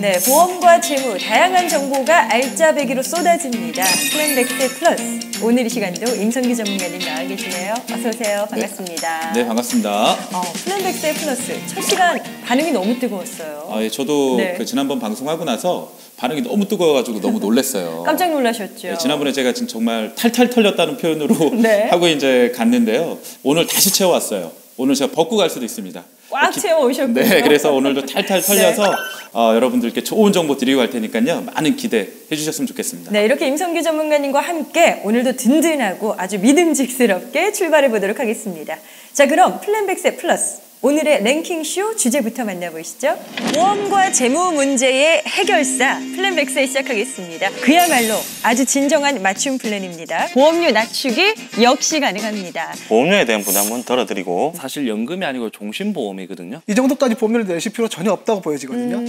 네, 보험과 재무, 다양한 정보가 알짜배기로 쏟아집니다. 플랜백스 플러스. 오늘 이 시간도 임성기 전문가님 나와 계시네요. 어서 오세요. 반갑습니다. 네, 반갑습니다. 플랜백스 플러스. 첫 시간 반응이 너무 뜨거웠어요. 예, 저도 네. 그 지난번 방송하고 나서 반응이 너무 뜨거워가지고 너무 놀랐어요. 깜짝 놀라셨죠? 네, 지난번에 제가 지금 정말 탈탈 털렸다는 표현으로 네. 하고 이제 갔는데요. 오늘 다시 채워왔어요. 오늘 제가 벗고 갈 수도 있습니다. 꽉 채워 오셨군요. 네, 그래서 오늘도 탈탈 털려서 네. 여러분들께 좋은 정보 드리고 갈 테니까요. 많은 기대해 주셨으면 좋겠습니다. 네, 이렇게 임성기 전문가님과 함께 오늘도 든든하고 아주 믿음직스럽게 출발해 보도록 하겠습니다. 자, 그럼 플랜백스 플러스 오늘의 랭킹쇼 주제부터 만나보시죠. 보험과 재무 문제의 해결사 플랜백스에 시작하겠습니다. 그야말로 아주 진정한 맞춤 플랜입니다. 보험료 낮추기 역시 가능합니다. 보험료에 대한 부담은 덜어드리고 사실 연금이 아니고 종신보험이거든요. 이 정도까지 보험료를 내실 필요 전혀 없다고 보여지거든요.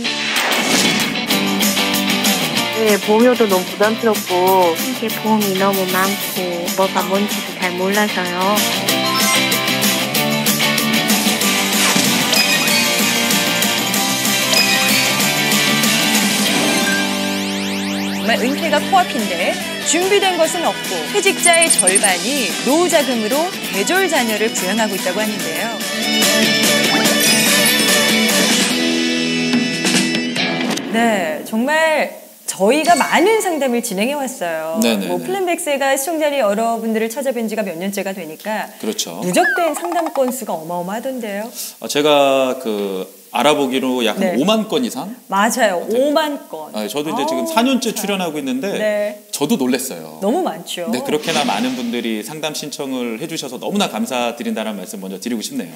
네, 보험료도 너무 부담스럽고 이게 보험이 너무 많고 뭐가 뭔지도 잘 몰라서요. 정말 은퇴가 코앞인데 준비된 것은 없고 퇴직자의 절반이 노후 자금으로 계절 자녀를 부양하고 있다고 하는데요. 네, 정말 저희가 많은 상담을 진행해 왔어요. 네네네. 뭐 플랜백스가 시청자 여러분들을 찾아뵌 지가 몇 년째가 되니까 그렇죠. 누적된 상담 건수가 어마어마하던데요. 제가 알아보기로 약 네. 5만 건 이상? 맞아요. 5만 건. 저도 이제 지금 4년째 출연하고 있는데 네. 저도 놀랐어요. 너무 많죠. 네, 그렇게나 많은 분들이 상담 신청을 해주셔서 너무나 감사드린다는 말씀 먼저 드리고 싶네요.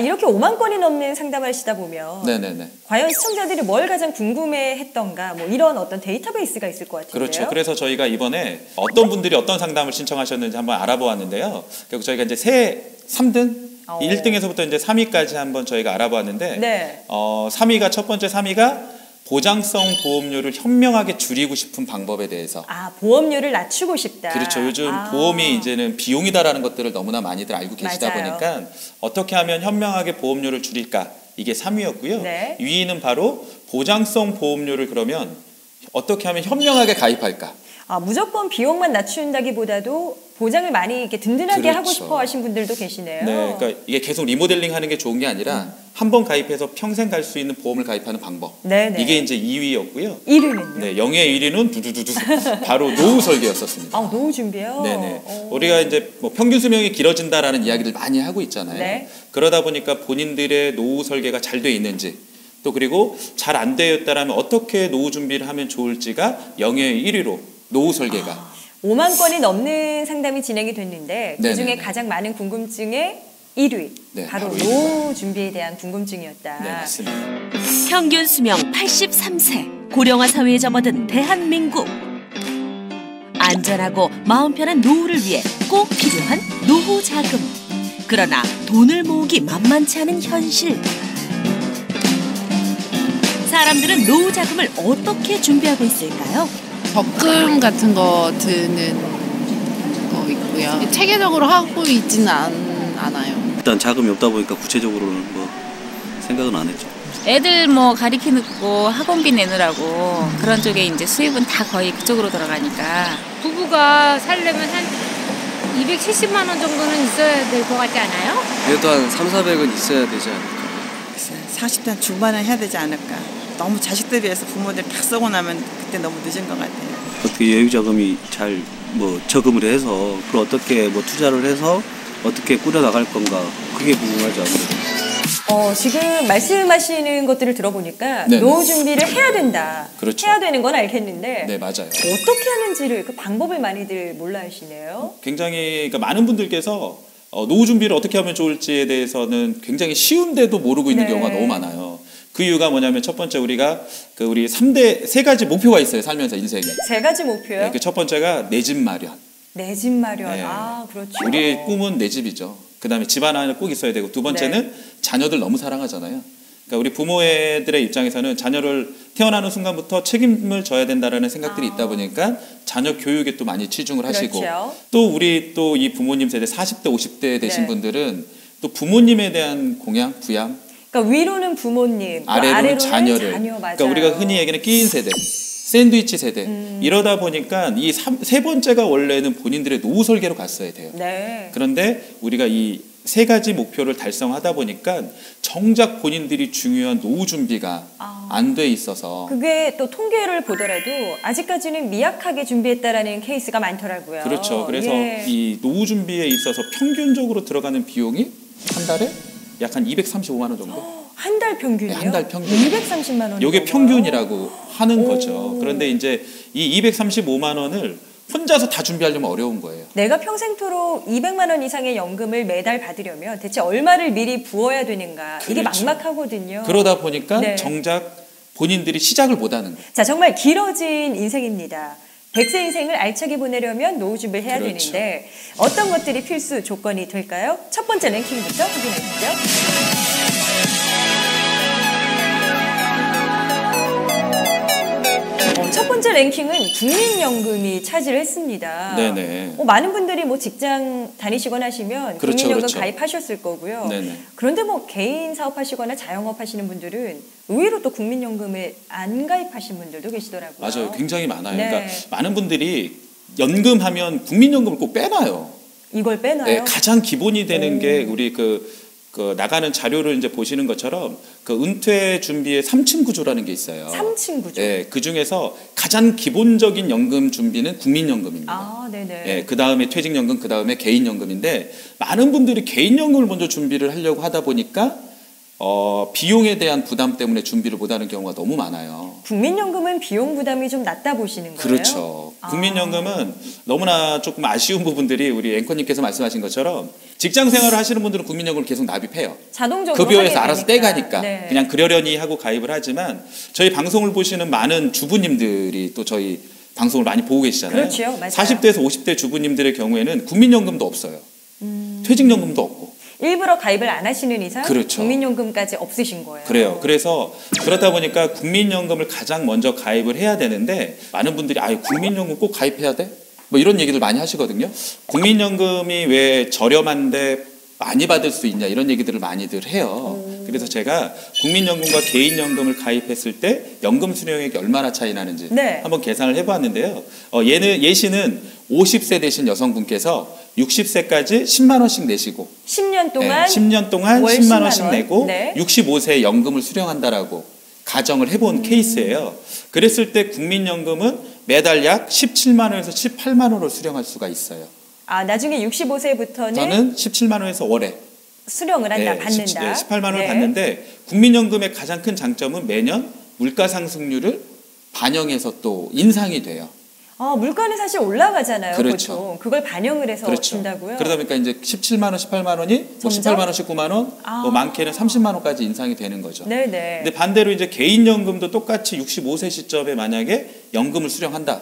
이렇게 5만 건이 넘는 상담하시다 보면 네네네. 과연 시청자들이 뭘 가장 궁금해했던가 뭐 이런 어떤 데이터베이스가 있을 것 같은데요. 그렇죠. 그래서 저희가 이번에 어떤 분들이 어떤 상담을 신청하셨는지 한번 알아보았는데요. 결국 저희가 이제 새 3등? 1등에서부터 이제 3위까지 한번 저희가 알아보았는데 네. 3위가 첫 번째 3위가 보장성 보험료를 현명하게 줄이고 싶은 방법에 대해서. 보험료를 낮추고 싶다. 그렇죠. 요즘 보험이 이제는 비용이다라는 것들을 너무나 많이들 알고 계시다 맞아요. 보니까 어떻게 하면 현명하게 보험료를 줄일까? 이게 3위였고요. 네. 2위는 바로 보장성 보험료를 그러면 어떻게 하면 현명하게 가입할까? 무조건 비용만 낮춘다기보다도 보장을 많이 이렇게 든든하게 그렇죠. 하고 싶어 하신 분들도 계시네요. 네, 그러니까 이게 계속 리모델링 하는 게 좋은 게 아니라 한 번 가입해서 평생 갈 수 있는 보험을 가입하는 방법. 네네. 이게 이제 2위였고요. 1위는요? 네, 영예 1위는 두두두두 바로 노후 설계였었습니다. 노후 준비요? 네네. 우리가 이제 뭐 평균 수명이 길어진다라는 이야기를 많이 하고 있잖아요. 네. 그러다 보니까 본인들의 노후 설계가 잘 돼 있는지 또 그리고 잘 안 되었다라면 어떻게 노후 준비를 하면 좋을지가 영예 1위로 노후 설계가 5만 건이 넘는 상담이 진행이 됐는데 그중에 네네네. 가장 많은 궁금증의 1위. 네, 바로 바로 노후 준비에 대한 궁금증이었다. 네, 맞습니다. 평균 수명 83세, 고령화 사회에 접어든 대한민국. 안전하고 마음 편한 노후를 위해 꼭 필요한 노후 자금. 그러나 돈을 모으기 만만치 않은 현실. 사람들은 노후 자금을 어떻게 준비하고 있을까요? 적금 같은 거 드는 거 있고요. 체계적으로 하고 있지는 않아요. 일단 자금이 없다 보니까 구체적으로는 뭐 생각은 안 했죠. 애들 뭐 가리키고 학원비 내느라고 그런 쪽에 이제 수입은 다 거의 그쪽으로 들어가니까. 부부가 살려면 한 270만 원 정도는 있어야 될 것 같지 않아요? 그래도 한 3,400은 있어야 되지 않을까. 40대 중반은 해야 되지 않을까. 너무 자식들 위해서 부모들이 다 쓰고 나면 그때 너무 늦은 것 같아요. 어떻게 여유자금이 잘 뭐 저금을 해서 그걸 어떻게 뭐 투자를 해서 어떻게 꾸려나갈 건가 그게 궁금하지 않나요? 지금 말씀하시는 것들을 들어보니까 네네. 노후 준비를 해야 된다. 그렇죠. 해야 되는 건 알겠는데 네, 맞아요. 어떻게 하는지를 그 방법을 많이들 몰라 하시네요. 굉장히 그러니까 많은 분들께서 노후 준비를 어떻게 하면 좋을지에 대해서는 굉장히 쉬운데도 모르고 있는 네. 경우가 너무 많아요. 그 이유가 뭐냐면 첫 번째 우리가 우리 3대 세 가지 목표가 있어요. 살면서 인생에. 세 가지 목표요? 네, 그 첫 번째가 내 집 마련. 내 집 마련. 네. 그렇죠. 우리의 꿈은 내 집이죠. 그다음에 집안 안에 꼭 있어야 되고 두 번째는 네. 자녀들 너무 사랑하잖아요. 그러니까 우리 부모들의 입장에서는 자녀를 태어나는 순간부터 책임을 져야 된다라는 생각들이 있다 보니까 자녀 교육에 또 많이 치중을 하시고 그렇죠. 또 우리 또 이 부모님 세대 40대 50대 되신 네. 분들은 또 부모님에 대한 공양, 부양 그러니까 위로는 부모님, 아래로는 자녀를. 자녀, 맞아요. 그러니까 우리가 흔히 얘기하는 끼인 세대, 샌드위치 세대. 이러다 보니까 이 세 번째가 원래는 본인들의 노후 설계로 갔어야 돼요. 네. 그런데 우리가 이 세 가지 목표를 달성하다 보니까 정작 본인들이 중요한 노후 준비가 안 돼 있어서 그게 또 통계를 보더라도 아직까지는 미약하게 준비했다라는 케이스가 많더라고요. 그렇죠. 그래서 예. 이 노후 준비에 있어서 평균적으로 들어가는 비용이 한 달에 약 한 235만 원 정도? 한 달 평균이요? 네, 한 달 평균. 230만 원. 이게 평균이라고 하는 거죠. 그런데 이제 이 235만 원을 혼자서 다 준비하려면 어려운 거예요. 내가 평생토록 200만 원 이상의 연금을 매달 받으려면 대체 얼마를 미리 부어야 되는가. 이게 그렇죠. 막막하거든요. 그러다 보니까 네. 정작 본인들이 시작을 못하는 거예요. 자, 정말 길어진 인생입니다. 100세 인생을 알차게 보내려면 노후 준비를 해야 그렇죠. 되는데 어떤 것들이 필수 조건이 될까요? 첫 번째 랭킹부터 확인하시죠. 첫 번째 랭킹은 국민연금이 차지를 했습니다. 네네. 많은 분들이 뭐 직장 다니시거나 하시면 그렇죠, 국민연금 그렇죠. 가입하셨을 거고요. 네네. 그런데 뭐 개인 사업하시거나 자영업 하시는 분들은 의외로 또 국민연금에 안 가입하신 분들도 계시더라고요. 맞아요. 굉장히 많아요. 네. 그러니까 많은 분들이 연금하면 국민연금을 꼭 빼놔요. 이걸 빼놔요? 네, 가장 기본이 되는 게 우리 그 나가는 자료를 이제 보시는 것처럼 그 은퇴 준비의 3층 구조라는 게 있어요. 3층 구조. 네, 그 중에서 가장 기본적인 연금 준비는 국민연금입니다. 아, 네네. 네, 그 다음에 퇴직연금, 그 다음에 개인연금인데 많은 분들이 개인연금을 먼저 준비를 하려고 하다 보니까 비용에 대한 부담 때문에 준비를 못하는 경우가 너무 많아요. 국민연금은 비용 부담이 좀 낮다 보시는 거예요? 그렇죠. 국민연금은 너무나 조금 아쉬운 부분들이 우리 앵커님께서 말씀하신 것처럼 직장 생활을 하시는 분들은 국민연금을 계속 납입해요. 자동적으로 급여에서 하게 알아서 되니까. 떼가니까 네. 그냥 그러려니 하고 가입을 하지만 저희 방송을 보시는 많은 주부님들이 또 저희 방송을 많이 보고 계시잖아요. 그렇죠. 맞아요. 40대에서 50대 주부님들의 경우에는 국민연금도 없어요. 퇴직연금도 없고. 일부러 가입을 안 하시는 이상 그렇죠. 국민연금까지 없으신 거예요. 그래요. 그래서 그렇다 보니까 국민연금을 가장 먼저 가입을 해야 되는데 많은 분들이 국민연금 꼭 가입해야 돼? 뭐 이런 얘기들 많이 하시거든요. 국민연금이 왜 저렴한데 많이 받을 수 있냐 이런 얘기들을 많이들 해요. 그래서 제가 국민연금과 개인연금을 가입했을 때 연금 수령액이 얼마나 차이 나는지 네. 한번 계산을 해봤는데요. 예시는 50세 되신 여성분께서 60세까지 10만 원씩 내시고 10년 동안 10년 동안 월 10만 원씩 10만 원. 내고 네. 65세에 연금을 수령한다라고 가정을 해본 케이스예요. 그랬을 때 국민연금은 매달 약 17만 원에서 18만 원을 수령할 수가 있어요. 나중에 65세부터는 저는 17만 원에서 월에 수령을 한다, 받는다. 18만 원을 네. 받는데 국민연금의 가장 큰 장점은 매년 물가 상승률을 반영해서 또 인상이 돼요. 물가는 사실 올라가잖아요. 그렇죠. 보통. 그걸 반영을 해서 그렇죠. 준다고요? 그러다 보니까 이제 17만 원, 18만 원이 뭐 점점? 18만 원, 19만 원, 뭐 많게는 30만 원까지 인상이 되는 거죠. 네네. 근데 반대로 이제 개인연금도 똑같이 65세 시점에 만약에 연금을 수령한다.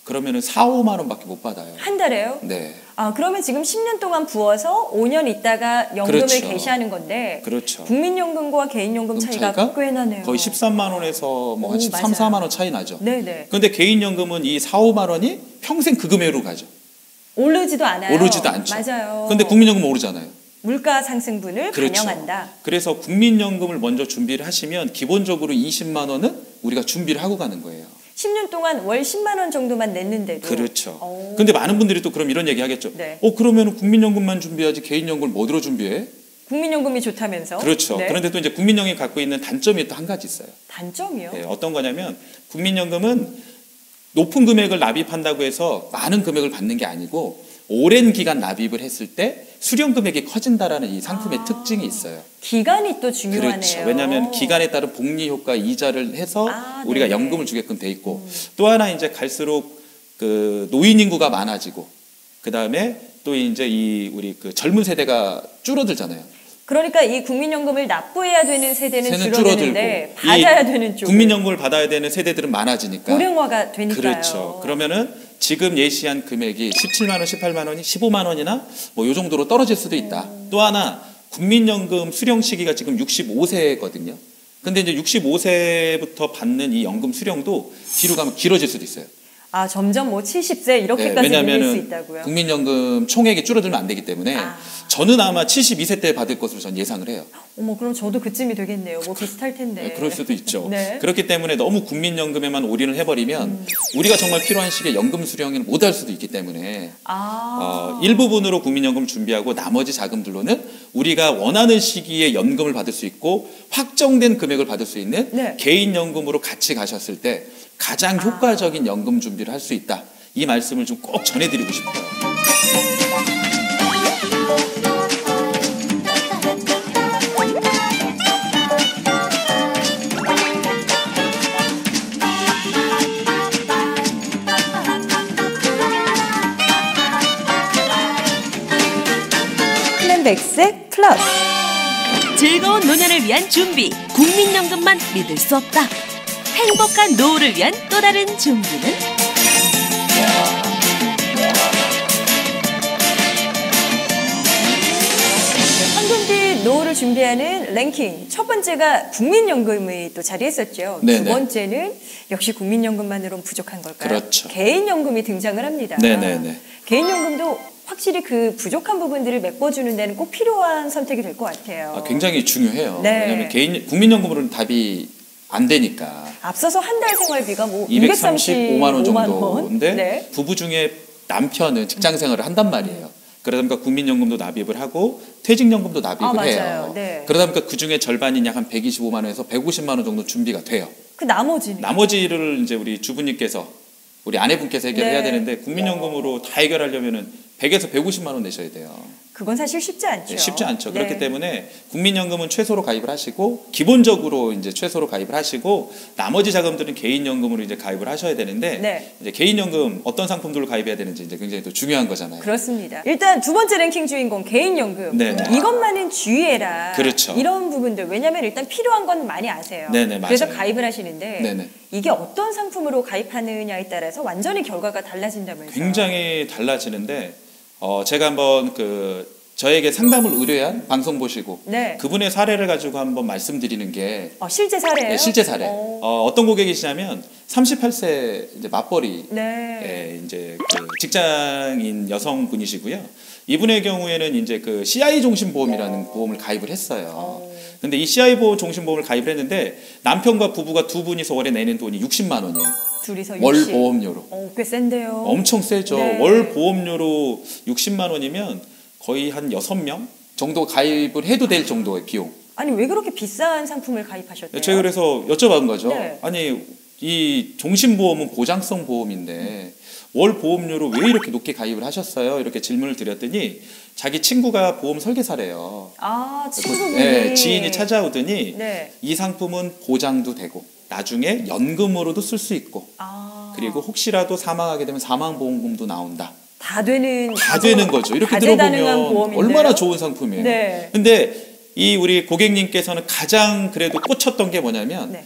그러면은 4, 5만 원밖에 못 받아요. 한 달에요? 네. 그러면 지금 10년 동안 부어서 5년 있다가 연금을 그렇죠. 개시하는 건데 그렇죠. 국민연금과 개인연금 차이가 꽤 나네요. 거의 13만 원에서 뭐 한 13, 14만 원 차이 나죠. 네네. 그런데 개인연금은 이 4, 5만 원이 평생 그 금액으로 가죠. 오르지도 않아요. 오르지도 않죠. 맞아요. 그런데 국민연금은 오르잖아요. 물가 상승분을 그렇죠. 반영한다. 그래서 국민연금을 먼저 준비를 하시면 기본적으로 20만 원은 우리가 준비를 하고 가는 거예요. 10년 동안 월 10만 원 정도만 냈는데도. 그렇죠. 근데 많은 분들이 또 그럼 이런 얘기 하겠죠. 네. 그러면 국민연금만 준비하지 개인연금을 뭐 들어 준비해? 국민연금이 좋다면서. 그렇죠. 네. 그런데 또 이제 국민연금이 갖고 있는 단점이 또 한 가지 있어요. 단점이요? 네, 어떤 거냐면 국민연금은 높은 금액을 납입한다고 해서 많은 금액을 받는 게 아니고 오랜 기간 납입을 했을 때 수령 금액이 커진다라는 이 상품의 특징이 있어요. 기간이 또 중요하네요. 그렇죠. 왜냐하면 기간에 따른 복리 효과 이자를 해서 우리가 네네. 연금을 주게끔 돼 있고 또 하나 이제 갈수록 그 노인 인구가 많아지고 그 다음에 또 이제 우리 그 젊은 세대가 줄어들잖아요. 그러니까 이 국민연금을 납부해야 되는 세대는 줄어드는데 줄어들고 받아야 되는 쪽 국민연금을 받아야 되는 세대들은 많아지니까 고령화가 되니까요. 그렇죠. 그러면은 지금 예시한 금액이 17만 원, 18만 원이 15만 원이나 뭐 요 정도로 떨어질 수도 있다. 또 하나 국민연금 수령 시기가 지금 65세거든요. 근데 이제 65세부터 받는 이 연금 수령도 뒤로 가면 길어질 수도 있어요. 점점 뭐 70세 이렇게까지 늘릴 수 왜냐하면 있다고요? 국민연금 총액이 줄어들면 안 되기 때문에 저는 아마 72세 때 받을 것으로 전 예상을 해요. 어머, 그럼 저도 그쯤이 되겠네요. 뭐 비슷할 텐데. 네, 그럴 수도 있죠. 네. 그렇기 때문에 너무 국민연금에만 올인을 해버리면 우리가 정말 필요한 시기에 연금 수령을 못할 수도 있기 때문에 일부분으로 국민연금을 준비하고 나머지 자금들로는 우리가 원하는 시기에 연금을 받을 수 있고 확정된 금액을 받을 수 있는 네. 개인연금으로 같이 가셨을 때 가장 효과적인 연금 준비를 할 수 있다. 이 말씀을 좀 꼭 전해드리고 싶어요. 플랜백색 플러스. 즐거운 노년을 위한 준비, 국민연금만 믿을 수 없다. 행복한 노후를 위한 또 다른 준비는? 황금빛 노후를 준비하는 랭킹. 첫 번째가 국민연금이 또 자리했었죠. 네네. 두 번째는 역시 국민연금만으로는 부족한 걸까요? 그렇죠. 개인연금이 등장을 합니다. 네네네. 개인연금도 확실히 그 부족한 부분들을 메꿔주는 데는 꼭 필요한 선택이 될 것 같아요. 굉장히 중요해요. 네. 왜냐하면 국민연금으로는 답이 안 되니까. 앞서서 한 달 생활비가 뭐 235만 원 정도인데 네. 부부 중에 남편은 직장 생활을 한단 말이에요. 그러다 보니까 국민연금도 납입을 하고 퇴직연금도 납입을 맞아요. 해요. 네. 그러다 보니까 그 중에 절반인 약 한 125만 원에서 150만 원 정도 준비가 돼요. 그 나머지는? 나머지를 이제 우리 주부님께서 우리 아내분께서 해결해야 네. 되는데 국민연금으로 다 해결하려면은 100에서 150만 원 내셔야 돼요. 그건 사실 쉽지 않죠. 네, 쉽지 않죠. 네. 그렇기 때문에 국민연금은 최소로 가입을 하시고 기본적으로 이제 최소로 가입을 하시고 나머지 자금들은 개인연금으로 이제 가입을 하셔야 되는데 네. 이제 개인연금 어떤 상품들을 가입해야 되는지 이제 굉장히 또 중요한 거잖아요. 그렇습니다. 일단 두 번째 랭킹 주인공 개인연금. 네네. 이것만은 주의해라. 그렇죠. 이런 부분들. 왜냐하면 일단 필요한 건 많이 아세요. 네네, 그래서 맞아요. 가입을 하시는데 네네. 이게 어떤 상품으로 가입하느냐에 따라서 완전히 결과가 달라진다면서요. 굉장히 달라지는데 제가 한번 저에게 상담을 의뢰한 방송 보시고 네. 그분의 사례를 가지고 한번 말씀드리는 게 실제 사례예요? 네, 실제 사례. 어떤 고객이시냐면 38세 이제 맞벌이 네. 이제 그 직장인 여성분이시고요. 이분의 경우에는 이제 그 CI 종신보험이라는 보험을 가입을 했어요. 근데 이 CI 보험 종신보험을 가입을 했는데 남편과 부부가 두 분이서 월에 내는 돈이 60만 원이에요. 둘이서 월 60. 보험료로. 꽤 센데요. 엄청 세죠. 네. 월 보험료로 60만 원이면 거의 한 6명 정도 가입을 해도 될 정도의 비용. 아니 왜 그렇게 비싼 상품을 가입하셨대요? 제가 그래서 여쭤본 거죠. 네. 아니 이 종신보험은 보장성 보험인데 월 보험료로 왜 이렇게 높게 가입을 하셨어요? 이렇게 질문을 드렸더니 자기 친구가 보험 설계사래요. 친구분이. 네, 지인이 찾아오더니 네. 이 상품은 보장도 되고 나중에 연금으로도 쓸 수 있고 그리고 혹시라도 사망하게 되면 사망보험금도 나온다. 다 되는 거죠. 이렇게 다재다능한 들어보면 보험인데요? 얼마나 좋은 상품이에요. 네. 근데 이 우리 고객님께서는 가장 그래도 꽂혔던 게 뭐냐면 네.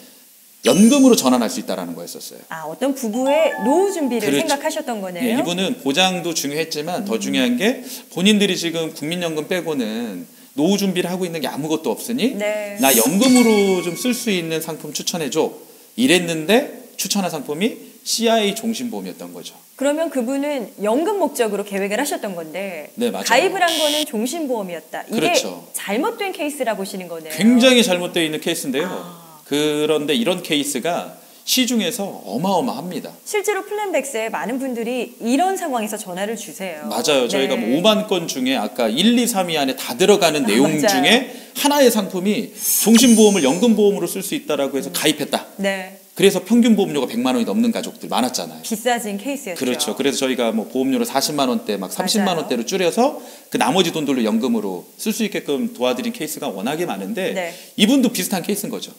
연금으로 전환할 수 있다는 거였었어요. 어떤 부부의 노후 준비를 그렇죠. 생각하셨던 거네요. 예, 이분은 보장도 중요했지만 더 중요한 게 본인들이 지금 국민연금 빼고는 노후 준비를 하고 있는 게 아무것도 없으니 네. 나 연금으로 좀 쓸 수 있는 상품 추천해줘. 이랬는데 추천한 상품이 CI 종신보험이었던 거죠. 그러면 그분은 연금 목적으로 계획을 하셨던 건데 네, 맞아요. 가입을 한 거는 종신보험이었다. 이게 그렇죠. 잘못된 케이스라 보시는 거네요. 굉장히 잘못되어 있는 케이스인데요. 그런데 이런 케이스가 시중에서 어마어마합니다. 실제로 플랜백스에 많은 분들이 이런 상황에서 전화를 주세요. 맞아요. 저희가 네. 뭐 5만 건 중에 아까 1, 2, 3위 안에 다 들어가는 내용 맞아요. 중에 하나의 상품이 종신보험을 연금보험으로 쓸 수 있다라고 해서 가입했다. 네. 그래서 평균 보험료가 100만 원이 넘는 가족들 많았잖아요. 비싸진 케이스였죠. 그렇죠. 그래서 저희가 뭐 보험료를 40만 원대 막 30만 맞아요. 원대로 줄여서 그 나머지 돈들로 연금으로 쓸 수 있게끔 도와드린 케이스가 워낙에 많은데 네. 이분도 비슷한 케이스인 거죠.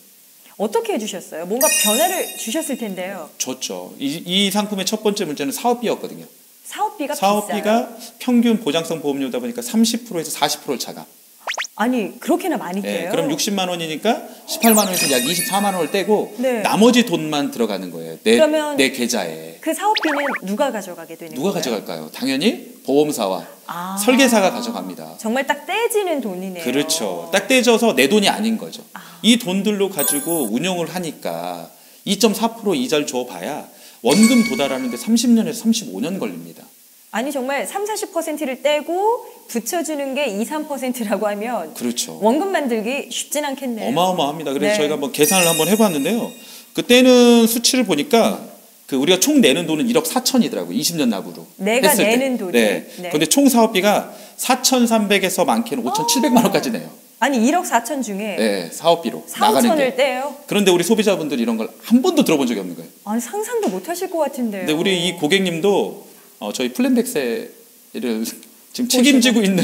어떻게 해주셨어요? 뭔가 변화를 주셨을 텐데요. 좋죠. 이 상품의 첫 번째 문제는 사업비였거든요. 사업비가 비싸요? 사업비가 평균 보장성 보험료다 보니까 30%에서 40%를 차가. 아니 그렇게나 많이 떼요? 네, 그럼 60만 원이니까 18만 원에서 약 24만 원을 떼고 네. 나머지 돈만 들어가는 거예요. 그러면 내 계좌에. 그 사업비는 누가 가져가게 되는 누가 거예요? 가져갈까요? 당연히 보험사와 설계사가 가져갑니다. 정말 딱 떼지는 돈이네요. 그렇죠. 딱 떼져서 내 돈이 아닌 거죠. 이 돈들로 가지고 운영을 하니까 2.4% 이자를 줘봐야 원금 도달하는데 30년에서 35년 걸립니다. 아니 정말 30-40%를 떼고 붙여주는 게 2-3%라고 하면 그렇죠. 원금 만들기 쉽진 않겠네요. 어마어마합니다. 그래서 네. 저희가 한번 계산을 한번 해봤는데요. 그때는 수치를 보니까 우리가 총 내는 돈은 1억 4천이더라고요. 20년 납으로. 내가 했을 내는 때. 돈이. 네. 그런데 총 사업비가 4,300에서 많게는 5,700만 원까지 내요. 아니 1억 4천 중에 네, 사업비로 4, 나가는 5천을 게. 떼요? 그런데 우리 소비자분들이 이런 걸 한 번도 들어본 적이 없는 거예요. 아니 상상도 못 하실 것 같은데요. 근데 우리 이 고객님도 저희 플랜백세를 지금 책임지고 있는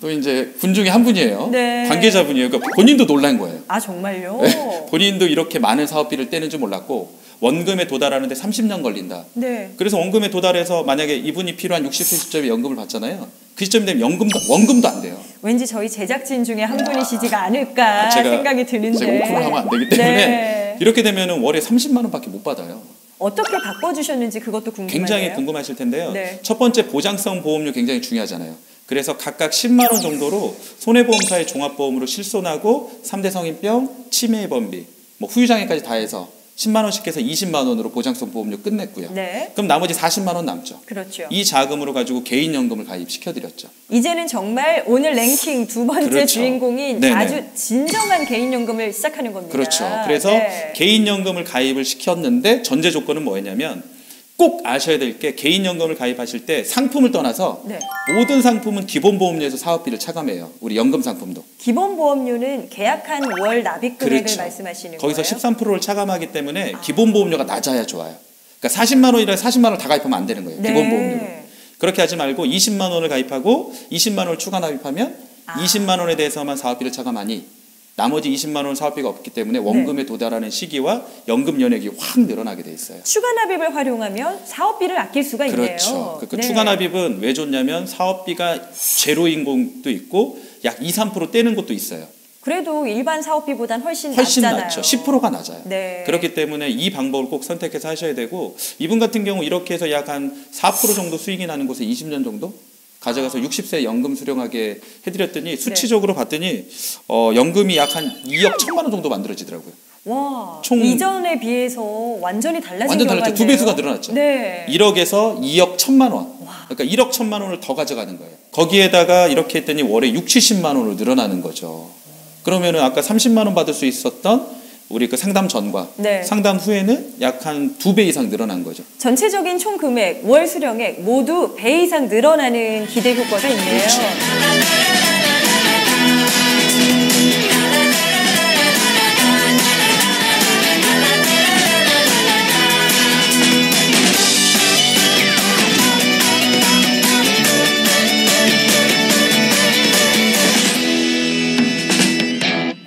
또 이제 분 중에 한 분이에요. 네. 관계자분이에요. 그러니까 본인도 놀란 거예요. 아 정말요? 네. 본인도 이렇게 많은 사업비를 떼는 줄 몰랐고 원금에 도달하는데 30년 걸린다. 네. 그래서 원금에 도달해서 만약에 이분이 필요한 60세 시점에 연금을 받잖아요. 그 시점이 되면 원금도 안 돼요. 왠지 저희 제작진 중에 한 분이시지가 않을까 제가, 생각이 드는데. 제가 오픈을 하면 안 되기 때문에 네. 이렇게 되면 월에 30만 원밖에 못 받아요. 어떻게 바꿔주셨는지 그것도 궁금하네요. 굉장히 궁금하실 텐데요. 네. 첫 번째 보장성 보험료 굉장히 중요하잖아요. 그래서 각각 10만 원 정도로 손해보험사의 종합보험으로 실손하고 3대 성인병, 치매 예방비, 뭐 후유장애까지 다 해서 10만 원씩 해서 20만 원으로 보장성 보험료 끝냈고요. 네. 그럼 나머지 40만 원 남죠. 그렇죠. 이 자금으로 가지고 개인연금을 가입시켜드렸죠. 이제는 정말 오늘 랭킹 두 번째 그렇죠. 주인공인 네네. 아주 진정한 개인연금을 시작하는 겁니다. 그렇죠. 그래서 네. 개인연금을 가입을 시켰는데 전제 조건은 뭐였냐면 꼭 아셔야 될 게 개인연금을 가입하실 때 상품을 떠나서 네. 모든 상품은 기본보험료에서 사업비를 차감해요. 우리 연금 상품도. 기본보험료는 계약한 월 납입 금액을 그렇죠. 말씀하시는 거기서 거예요? 13%를 차감하기 때문에 기본보험료가 낮아야 좋아요. 그러니까 40만 원이라 40만 원을 다 가입하면 안 되는 거예요. 네. 기본보험료로. 그렇게 하지 말고 20만 원을 가입하고 20만 원을 추가 납입하면 20만 원에 대해서만 사업비를 차감하니 나머지 20만 원 사업비가 없기 때문에 원금에 도달하는 시기와 연금 연액이 확 늘어나게 돼 있어요. 추가 납입을 활용하면 사업비를 아낄 수가 있네요. 그렇죠. 그 네. 추가 납입은 왜 좋냐면 사업비가 제로인 곳도 있고 약 2-3% 떼는 곳도 있어요. 그래도 일반 사업비보단 훨씬 낮잖아요. 낮잖아요. 10%가 낮아요. 네. 그렇기 때문에 이 방법을 꼭 선택해서 하셔야 되고 이분 같은 경우 이렇게 해서 약 한 4% 정도 수익이 나는 곳에 20년 정도 가져가서 60세 연금 수령하게 해드렸더니 수치적으로 봤더니 연금이 약 한 2억 1천만 원 정도 만들어지더라고요. 와, 총 이전에 비해서 완전히 달라진 완전 달랐죠. 결과인데요. 2배수가 늘어났죠. 네. 1억에서 2억 1천만 원. 그러니까 1억 1천만 원을 더 가져가는 거예요. 거기에다가 이렇게 했더니 월에 60-70만 원으로 늘어나는 거죠. 그러면은 아까 30만 원 받을 수 있었던 우리 그 상담 전과 네. 상담 후에는 약 한 2배 이상 늘어난 거죠. 전체적인 총 금액, 월 수령액 모두 배 이상 늘어나는 기대 효과가 있네요. 그렇죠.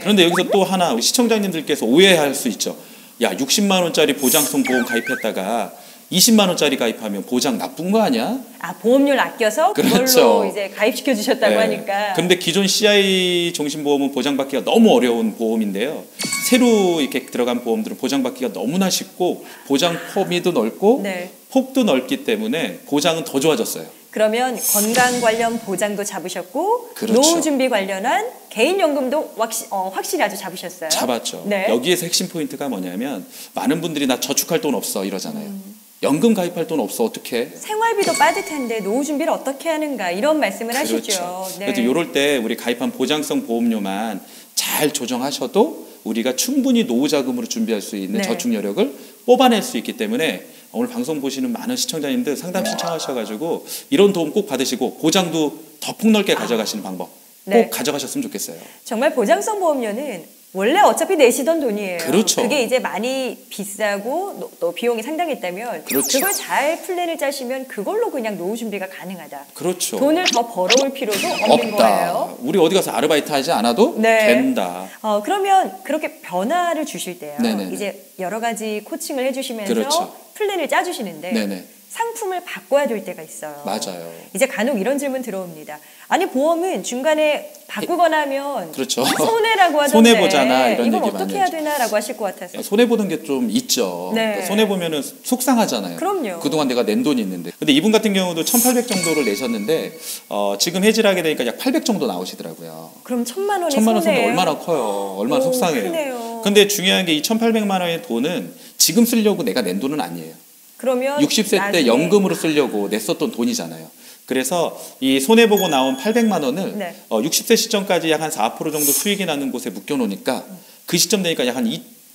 그런데 여기서 또 하나 우리 시청자님들께서 오해할 수 있죠. 야, 60만 원짜리 보장성 보험 가입했다가 20만 원짜리 가입하면 보장 나쁜 거 아니야? 아, 보험료를 아껴서 그걸로 그렇죠. 이제 가입시켜 주셨다고 네. 하니까. 그런데 기존 CI 종신보험은 보장받기가 너무 어려운 보험인데요. 새로 이렇게 들어간 보험들은 보장받기가 너무나 쉽고 보장 범위도 넓고 네. 폭도 넓기 때문에 보장은 더 좋아졌어요. 그러면 건강 관련 보장도 잡으셨고 그렇죠. 노후 준비 관련한 개인연금도 확실히 아주 잡으셨어요. 잡았죠. 네. 여기에서 핵심 포인트가 뭐냐면 많은 분들이 나 저축할 돈 없어 이러잖아요. 연금 가입할 돈 없어 어떻게? 생활비도 빠듯한데 노후 준비를 어떻게 하는가 이런 말씀을 하시죠. 그렇죠. 네. 그래서 이럴 때 우리 가입한 보장성 보험료만 잘 조정하셔도 우리가 충분히 노후 자금으로 준비할 수 있는 네. 저축 여력을 뽑아낼 수 있기 때문에 오늘 방송 보시는 많은 시청자님들 상담 신청하셔가지고 이런 도움 꼭 받으시고 보장도 더 폭넓게 가져가시는 방법 꼭 네. 가져가셨으면 좋겠어요. 정말 보장성 보험료는 원래 어차피 내시던 돈이에요. 그렇죠. 그게 이제 많이 비싸고 또 비용이 상당했다면 그렇죠. 그걸 잘 플랜을 짜시면 그걸로 그냥 노후 준비가 가능하다. 그렇죠. 돈을 더 벌어올 필요도 없는 없다. 거예요. 우리 어디 가서 아르바이트 하지 않아도 네. 된다. 그러면 그렇게 변화를 주실 때요. 네네네. 이제 여러 가지 코칭을 해주시면서 그렇죠. 플랜을 짜주시는데 네네. 상품을 바꿔야 될 때가 있어요. 맞아요. 이제 간혹 이런 질문 들어옵니다. 아니 보험은 중간에 바꾸거나 하면 그렇죠. 손해라고 하던데 손해 보잖아 이런 이걸 얘기 어떻게 많이 해야 하죠. 되나라고 하실 것 같아서. 손해 보는 게 좀 있죠. 네. 그러니까 손해 보면은 속상하잖아요. 그럼요. 그동안 내가 낸 돈이 있는데. 근데 이분 같은 경우도 1,800 정도를 내셨는데 지금 해지하게 되니까 약 800 정도 나오시더라고요. 그럼 1,000만 원이 1,000만 원 손도 손해예요? 얼마나 커요. 얼마나 오, 속상해요. 크네요. 근데 중요한 게 이 1,800만 원의 돈은 지금 쓰려고 내가 낸 돈은 아니에요. 그러면 60세 나중에... 때 연금으로 쓰려고 냈었던 돈이잖아요. 그래서 이 손해보고 나온 800만 원을 네. 60세 시점까지 약 한 4% 정도 수익이 나는 곳에 묶여놓으니까 그 시점 되니까 약 한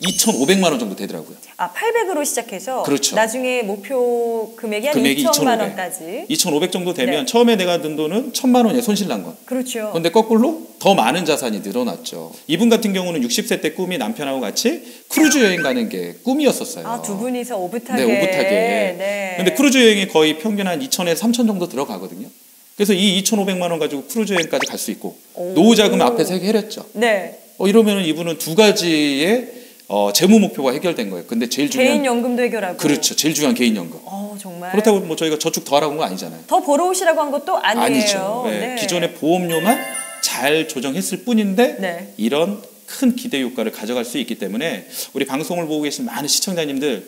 2,500만 원 정도 되더라고요. 800으로 시작해서 그렇죠. 나중에 목표 금액이 한 2,000만 원까지. 2,500 정도 되면 네. 처음에 내가 든 돈은 1,000만 원에 손실 난 건. 그렇죠. 그런데 거꾸로 더 많은 자산이 늘어났죠. 이분 같은 경우는 60세 때 꿈이 남편하고 같이 크루즈 여행 가는 게 꿈이었었어요. 두 분이서 오붓하게. 네, 오붓하게. 네. 근데 크루즈 여행이 거의 평균 한 2,000에서 3,000 정도 들어가거든요. 그래서 이 2,500만 원 가지고 크루즈 여행까지 갈 수 있고 노후 자금 앞에서 해결했죠. 네. 이러면 이분은 두 가지의 재무 목표가 해결된 거예요. 근데 제일 중요한 개인 연금도 해결하고. 그렇죠. 제일 중요한 개인 연금. 정말. 그렇다고 뭐 저희가 저축 더 하라고 한 거 아니잖아요. 더 벌어오시라고 한 것도 아니에요. 아니죠. 네. 네. 기존의 보험료만 잘 조정했을 뿐인데 네. 이런 큰 기대 효과를 가져갈 수 있기 때문에 우리 방송을 보고 계신 많은 시청자님들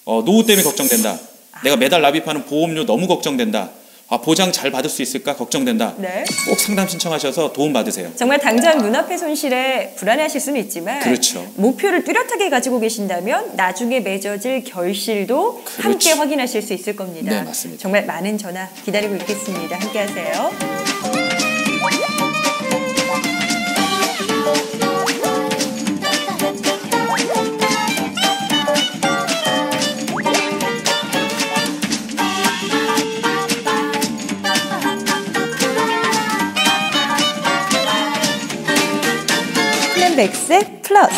노후 때문에 걱정된다. 내가 매달 납입하는 보험료 너무 걱정된다. 보장 잘 받을 수 있을까 걱정된다. 네. 꼭 상담 신청하셔서 도움 받으세요. 정말 당장 눈앞의 손실에 불안해하실 수는 있지만 그렇죠. 목표를 뚜렷하게 가지고 계신다면 나중에 맺어질 결실도 그렇죠. 함께 확인하실 수 있을 겁니다. 네, 맞습니다. 정말 많은 전화 기다리고 있겠습니다. 함께 하세요. 플랜백세 플러스.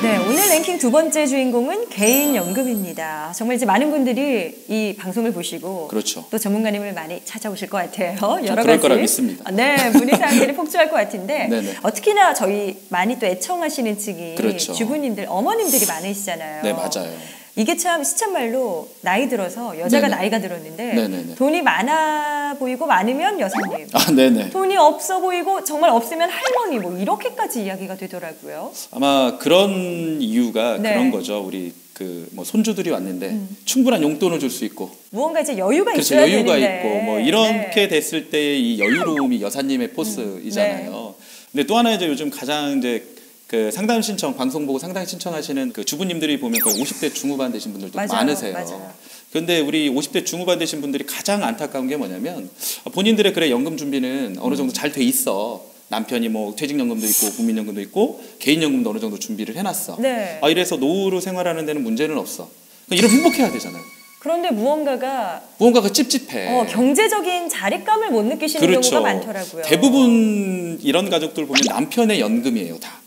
네, 오늘 랭킹 두 번째 주인공은 개인연금입니다. 정말 이제 많은 분들이 이 방송을 보시고 그렇죠. 또 전문가님을 많이 찾아오실 것 같아요. 여러 그럴 가지 거라 믿습니다. 네, 문의사항들이 폭주할 것 같은데 네네. 특히나 저희 많이 또 애청하시는 층이 그렇죠. 주부님들, 어머님들이 많으시잖아요. 네, 맞아요. 이게 참 시참말로 나이 들어서 여자가 네네. 나이가 들었는데 네네네. 돈이 많아 보이고 많으면 여사님, 네네. 돈이 없어 보이고 정말 없으면 할머니 뭐 이렇게까지 이야기가 되더라고요. 아마 그런 이유가 네. 그런 거죠. 우리 뭐 손주들이 왔는데 충분한 용돈을 줄 수 있고 무언가 이제 여유가 그렇죠. 있어야 여유가 되는데. 있고 뭐 이렇게 네. 됐을 때 이 여유로움이 여사님의 포스이잖아요. 근데 또 하나 이제 요즘 가장 이제 그 상담 신청 방송 보고 상담 신청하시는 그 주부님들이 보면 거의 50대 중후반 되신 분들도 맞아요. 많으세요. 맞아요. 그런데 우리 50대 중후반 되신 분들이 가장 안타까운 게 뭐냐면 본인들의 그래 연금 준비는 어느 정도 잘 돼 있어. 남편이 뭐 퇴직연금도 있고 국민연금도 있고 개인연금도 어느 정도 준비를 해놨어. 네. 이래서 노후로 생활하는 데는 문제는 없어. 이러면 행복해야 되잖아요. 그런데 무언가가 찝찝해. 경제적인 자립감을 못 느끼시는 그렇죠. 경우가 많더라고요. 대부분 이런 가족들 보면 남편의 연금이에요, 다.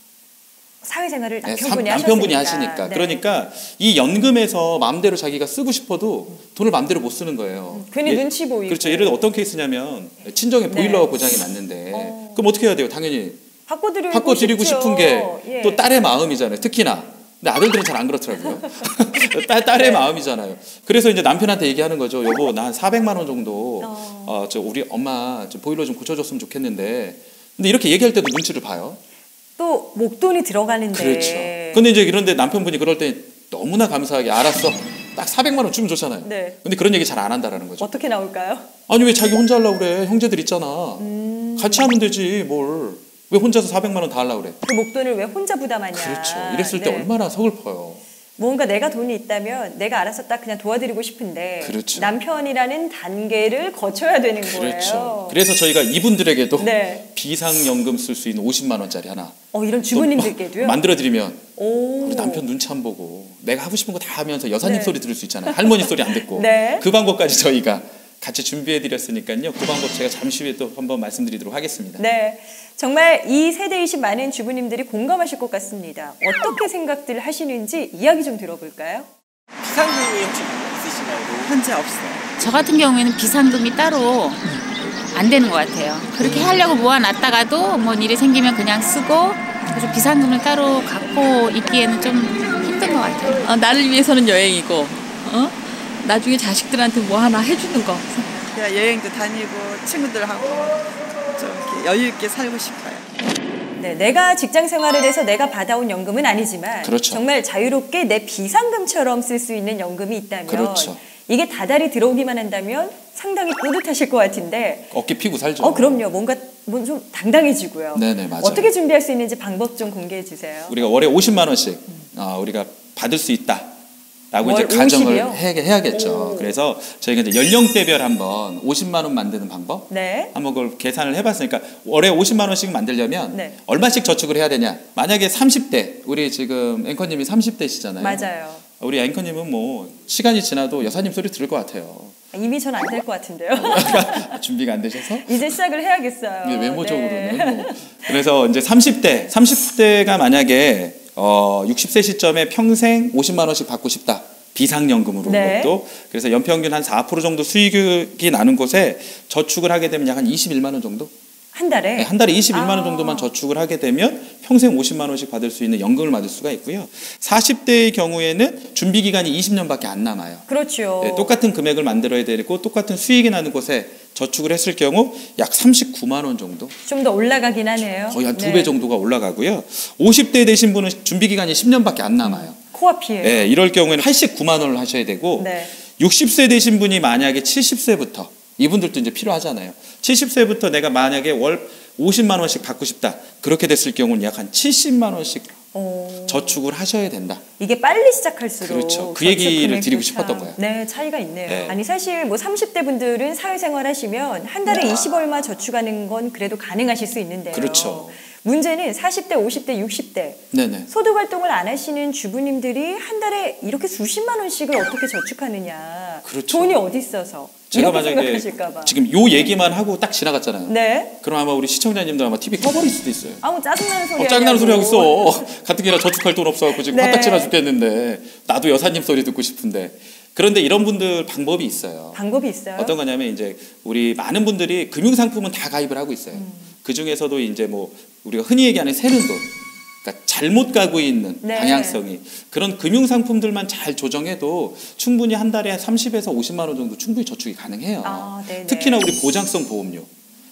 사회생활을 네, 남편분이 하시니까. 네. 그러니까 이 연금에서 마음대로 자기가 쓰고 싶어도 돈을 마음대로 못 쓰는 거예요. 괜히 눈치 보이고. 그렇죠. 예를 들어 어떤 케이스냐면 친정에 보일러가 고장이 났는데 그럼 어떻게 해야 돼요? 당연히 바꿔드리고 싶은 게 또 딸의 마음이잖아요. 특히나. 근데 아들들은 잘 안 그렇더라고요. 딸의 마음이잖아요. 그래서 이제 남편한테 얘기하는 거죠. 여보, 나 한 400만 원 정도 우리 엄마 좀 보일러 좀 고쳐줬으면 좋겠는데. 근데 이렇게 얘기할 때도 눈치를 봐요. 또 목돈이 들어가는데. 그렇죠. 근데 이제 그런데 남편분이 그럴 때 너무나 감사하게 알았어. 딱 400만 원 주면 좋잖아요. 네. 근데 그런 얘기 잘 안 한다라는 거죠. 어떻게 나올까요? 아니 왜 자기 혼자 하려고 그래. 형제들 있잖아. 같이 하면 되지 뭘. 왜 혼자서 400만 원 다 하려고 그래. 그 목돈을 왜 혼자 부담하냐. 그렇죠. 이랬을 때 얼마나 서글퍼요. 뭔가 내가 돈이 있다면 내가 알아서 딱 그냥 도와드리고 싶은데 그렇죠. 남편이라는 단계를 거쳐야 되는 거예요. 그렇죠. 그래서 저희가 이분들에게도 네. 비상연금 쓸 수 있는 50만 원짜리 하나 이런 주부님들께도요? 만들어드리면 우리 남편 눈치 안 보고 내가 하고 싶은 거 다 하면서 여사님 소리 들을 수 있잖아요. 할머니 소리 안 듣고. 네. 그 방법까지 저희가 같이 준비해드렸으니까요. 그 방법 제가 잠시 후에 또 한번 말씀드리도록 하겠습니다. 네. 정말 이 세대이신 많은 주부님들이 공감하실 것 같습니다. 어떻게 생각들 하시는지 이야기 좀 들어볼까요? 비상금이 혹시 있으시나요? 현재 없어요. 저 같은 경우에는 비상금이 따로 안 되는 것 같아요. 그렇게 하려고 모아놨다가도 뭐 일이 생기면 그냥 쓰고 그래서 비상금을 따로 갖고 있기에는 좀 힘든 것 같아요. 나를 위해서는 여행이고 나중에 자식들한테 뭐 하나 해주는 거. 그냥 여행도 다니고 친구들하고 좀 이렇게 여유 있게 살고 싶어요. 네, 내가 직장 생활을 해서 내가 받아온 연금은 아니지만 그렇죠. 정말 자유롭게 내 비상금처럼 쓸 수 있는 연금이 있다면 그렇죠. 이게 다달이 들어오기만 한다면 상당히 뿌듯하실 것 같은데 어깨 피고 살죠. 그럼요. 뭔가 좀 당당해지고요. 네네, 맞아요. 어떻게 준비할 수 있는지 방법 좀 공개해 주세요. 우리가 월에 50만 원씩 우리가 받을 수 있다. 라고 이제 월 가정을 50이요? 해야겠죠. 그래서 저희가 이제 연령대별 한번 50만 원 만드는 방법 네. 한번 그걸 계산을 해봤으니까 월에 50만 원씩 만들려면 네. 얼마씩 저축을 해야 되냐? 만약에 30대 우리 지금 앵커님이 30대시잖아요. 맞아요. 우리 앵커님은 뭐 시간이 지나도 여사님 소리 들을 것 같아요. 이미 전 안 될 것 같은데요. 준비가 안 되셔서? 이제 시작을 해야겠어요. 외모적으로는. 네. 뭐. 그래서 이제 30대가 만약에 60세 시점에 평생 50만 원씩 받고 싶다. 비상연금으로 네. 것도. 그래서 연평균 한 4% 정도 수익이 나는 곳에 저축을 하게 되면 약 한 21만 원 정도? 한 달에? 네, 한 달에 21만 원 정도만 저축을 하게 되면 평생 50만 원씩 받을 수 있는 연금을 받을 수가 있고요. 40대의 경우에는 준비 기간이 20년밖에 안 남아요. 그렇죠. 네, 똑같은 금액을 만들어야 되고 똑같은 수익이 나는 곳에 저축을 했을 경우 약 39만 원 정도. 좀 더 올라가긴 하네요. 거의 한 2배 정도가 올라가고요. 50대 되신 분은 준비 기간이 10년밖에 안 남아요. 코앞이에요. 네, 이럴 경우에는 89만 원을 하셔야 되고 네. 60세 되신 분이 만약에 70세부터 이분들도 이제 필요하잖아요. 70세부터 내가 만약에 월 50만 원씩 받고 싶다. 그렇게 됐을 경우는 약 한 70만 원씩 저축을 하셔야 된다. 이게 빨리 시작할수록 그렇죠. 그 얘기를 드리고 싶었던 거예요. 네, 차이가 있네요. 네. 아니 사실 뭐 30대 분들은 사회생활 하시면 한 달에 20얼마 저축하는 건 그래도 가능하실 수 있는데요. 그렇죠. 문제는 40대, 50대, 60대 네네. 소득 활동을 안 하시는 주부님들이 한 달에 이렇게 수십만 원씩을 어떻게 저축하느냐. 그렇죠. 돈이 어디 있어서 제가 이렇게 만약에 생각하실까 봐. 지금 요 얘기만 하고 딱 지나갔잖아요. 네. 그럼 아마 우리 시청자님들 아마 TV 꺼버릴 수도 있어요. 아무 짜증나는 소리 짜증나는 소리 하고 있어. 가뜩이나 저축할 돈 없어갖고 지금 네. 화딱지나 죽겠는데 나도 여사님 소리 듣고 싶은데. 그런데 이런 분들 방법이 있어요. 방법이 있어요? 어떤 거냐면 이제 우리 많은 분들이 금융상품은 다 가입을 하고 있어요. 그 중에서도 이제 뭐 우리가 흔히 얘기하는 새는 돈, 그러니까 잘못 가고 있는 네. 방향성이 그런 금융상품들만 잘 조정해도 충분히 한 달에 30에서 50만 원 정도 충분히 저축이 가능해요. 특히나 우리 보장성 보험료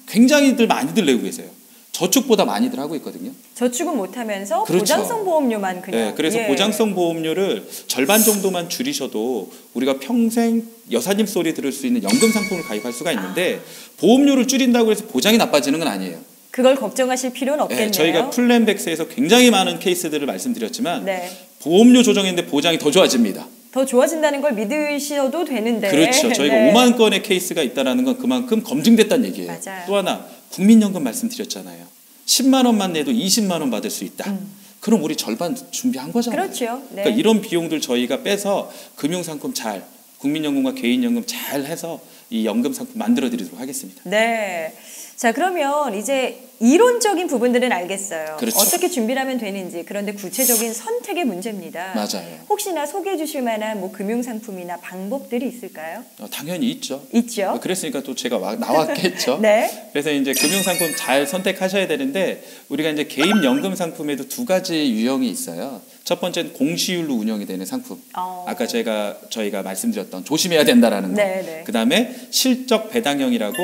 굉장히들 많이들 내고 계세요. 저축보다 많이들 하고 있거든요. 저축은 못하면서 그렇죠. 보장성 보험료만 그냥. 네, 그래서 보장성 보험료를 절반 정도만 줄이셔도 우리가 평생 여사님 소리 들을 수 있는 연금 상품을 가입할 수가 있는데 보험료를 줄인다고 해서 보장이 나빠지는 건 아니에요. 그걸 걱정하실 필요는 없겠네요. 네, 저희가 플랜백스에서 굉장히 많은 케이스들을 말씀드렸지만 네. 보험료 조정인데 보장이 더 좋아집니다. 더 좋아진다는 걸 믿으셔도 되는데. 그렇죠. 저희가 네. 5만 건의 케이스가 있다는 건 그만큼 검증됐다는 얘기예요. 맞아요. 또 하나 국민연금 말씀드렸잖아요. 10만 원만 내도 20만 원 받을 수 있다. 그럼 우리 절반 준비한 거잖아요. 그렇죠. 네. 그러니까 이런 비용들 저희가 빼서 금융상품 잘, 국민연금과 개인연금 잘 해서 이 연금 상품 만들어 드리도록 하겠습니다. 네. 자, 그러면 이제 이론적인 부분들은 알겠어요. 그렇죠. 어떻게 준비를 하면 되는지. 그런데 구체적인 선택의 문제입니다. 맞아요. 혹시나 소개해 주실 만한 뭐 금융상품이나 방법들이 있을까요? 당연히 있죠. 있죠. 그랬으니까 또 제가 나왔겠죠. 네. 그래서 이제 금융상품 잘 선택하셔야 되는데 우리가 이제 개인 연금 상품에도 두 가지 유형이 있어요. 첫 번째는 공시율로 운영이 되는 상품. 아까 저희가 말씀드렸던 조심해야 된다라는 거. 네. 그다음에 실적 배당형이라고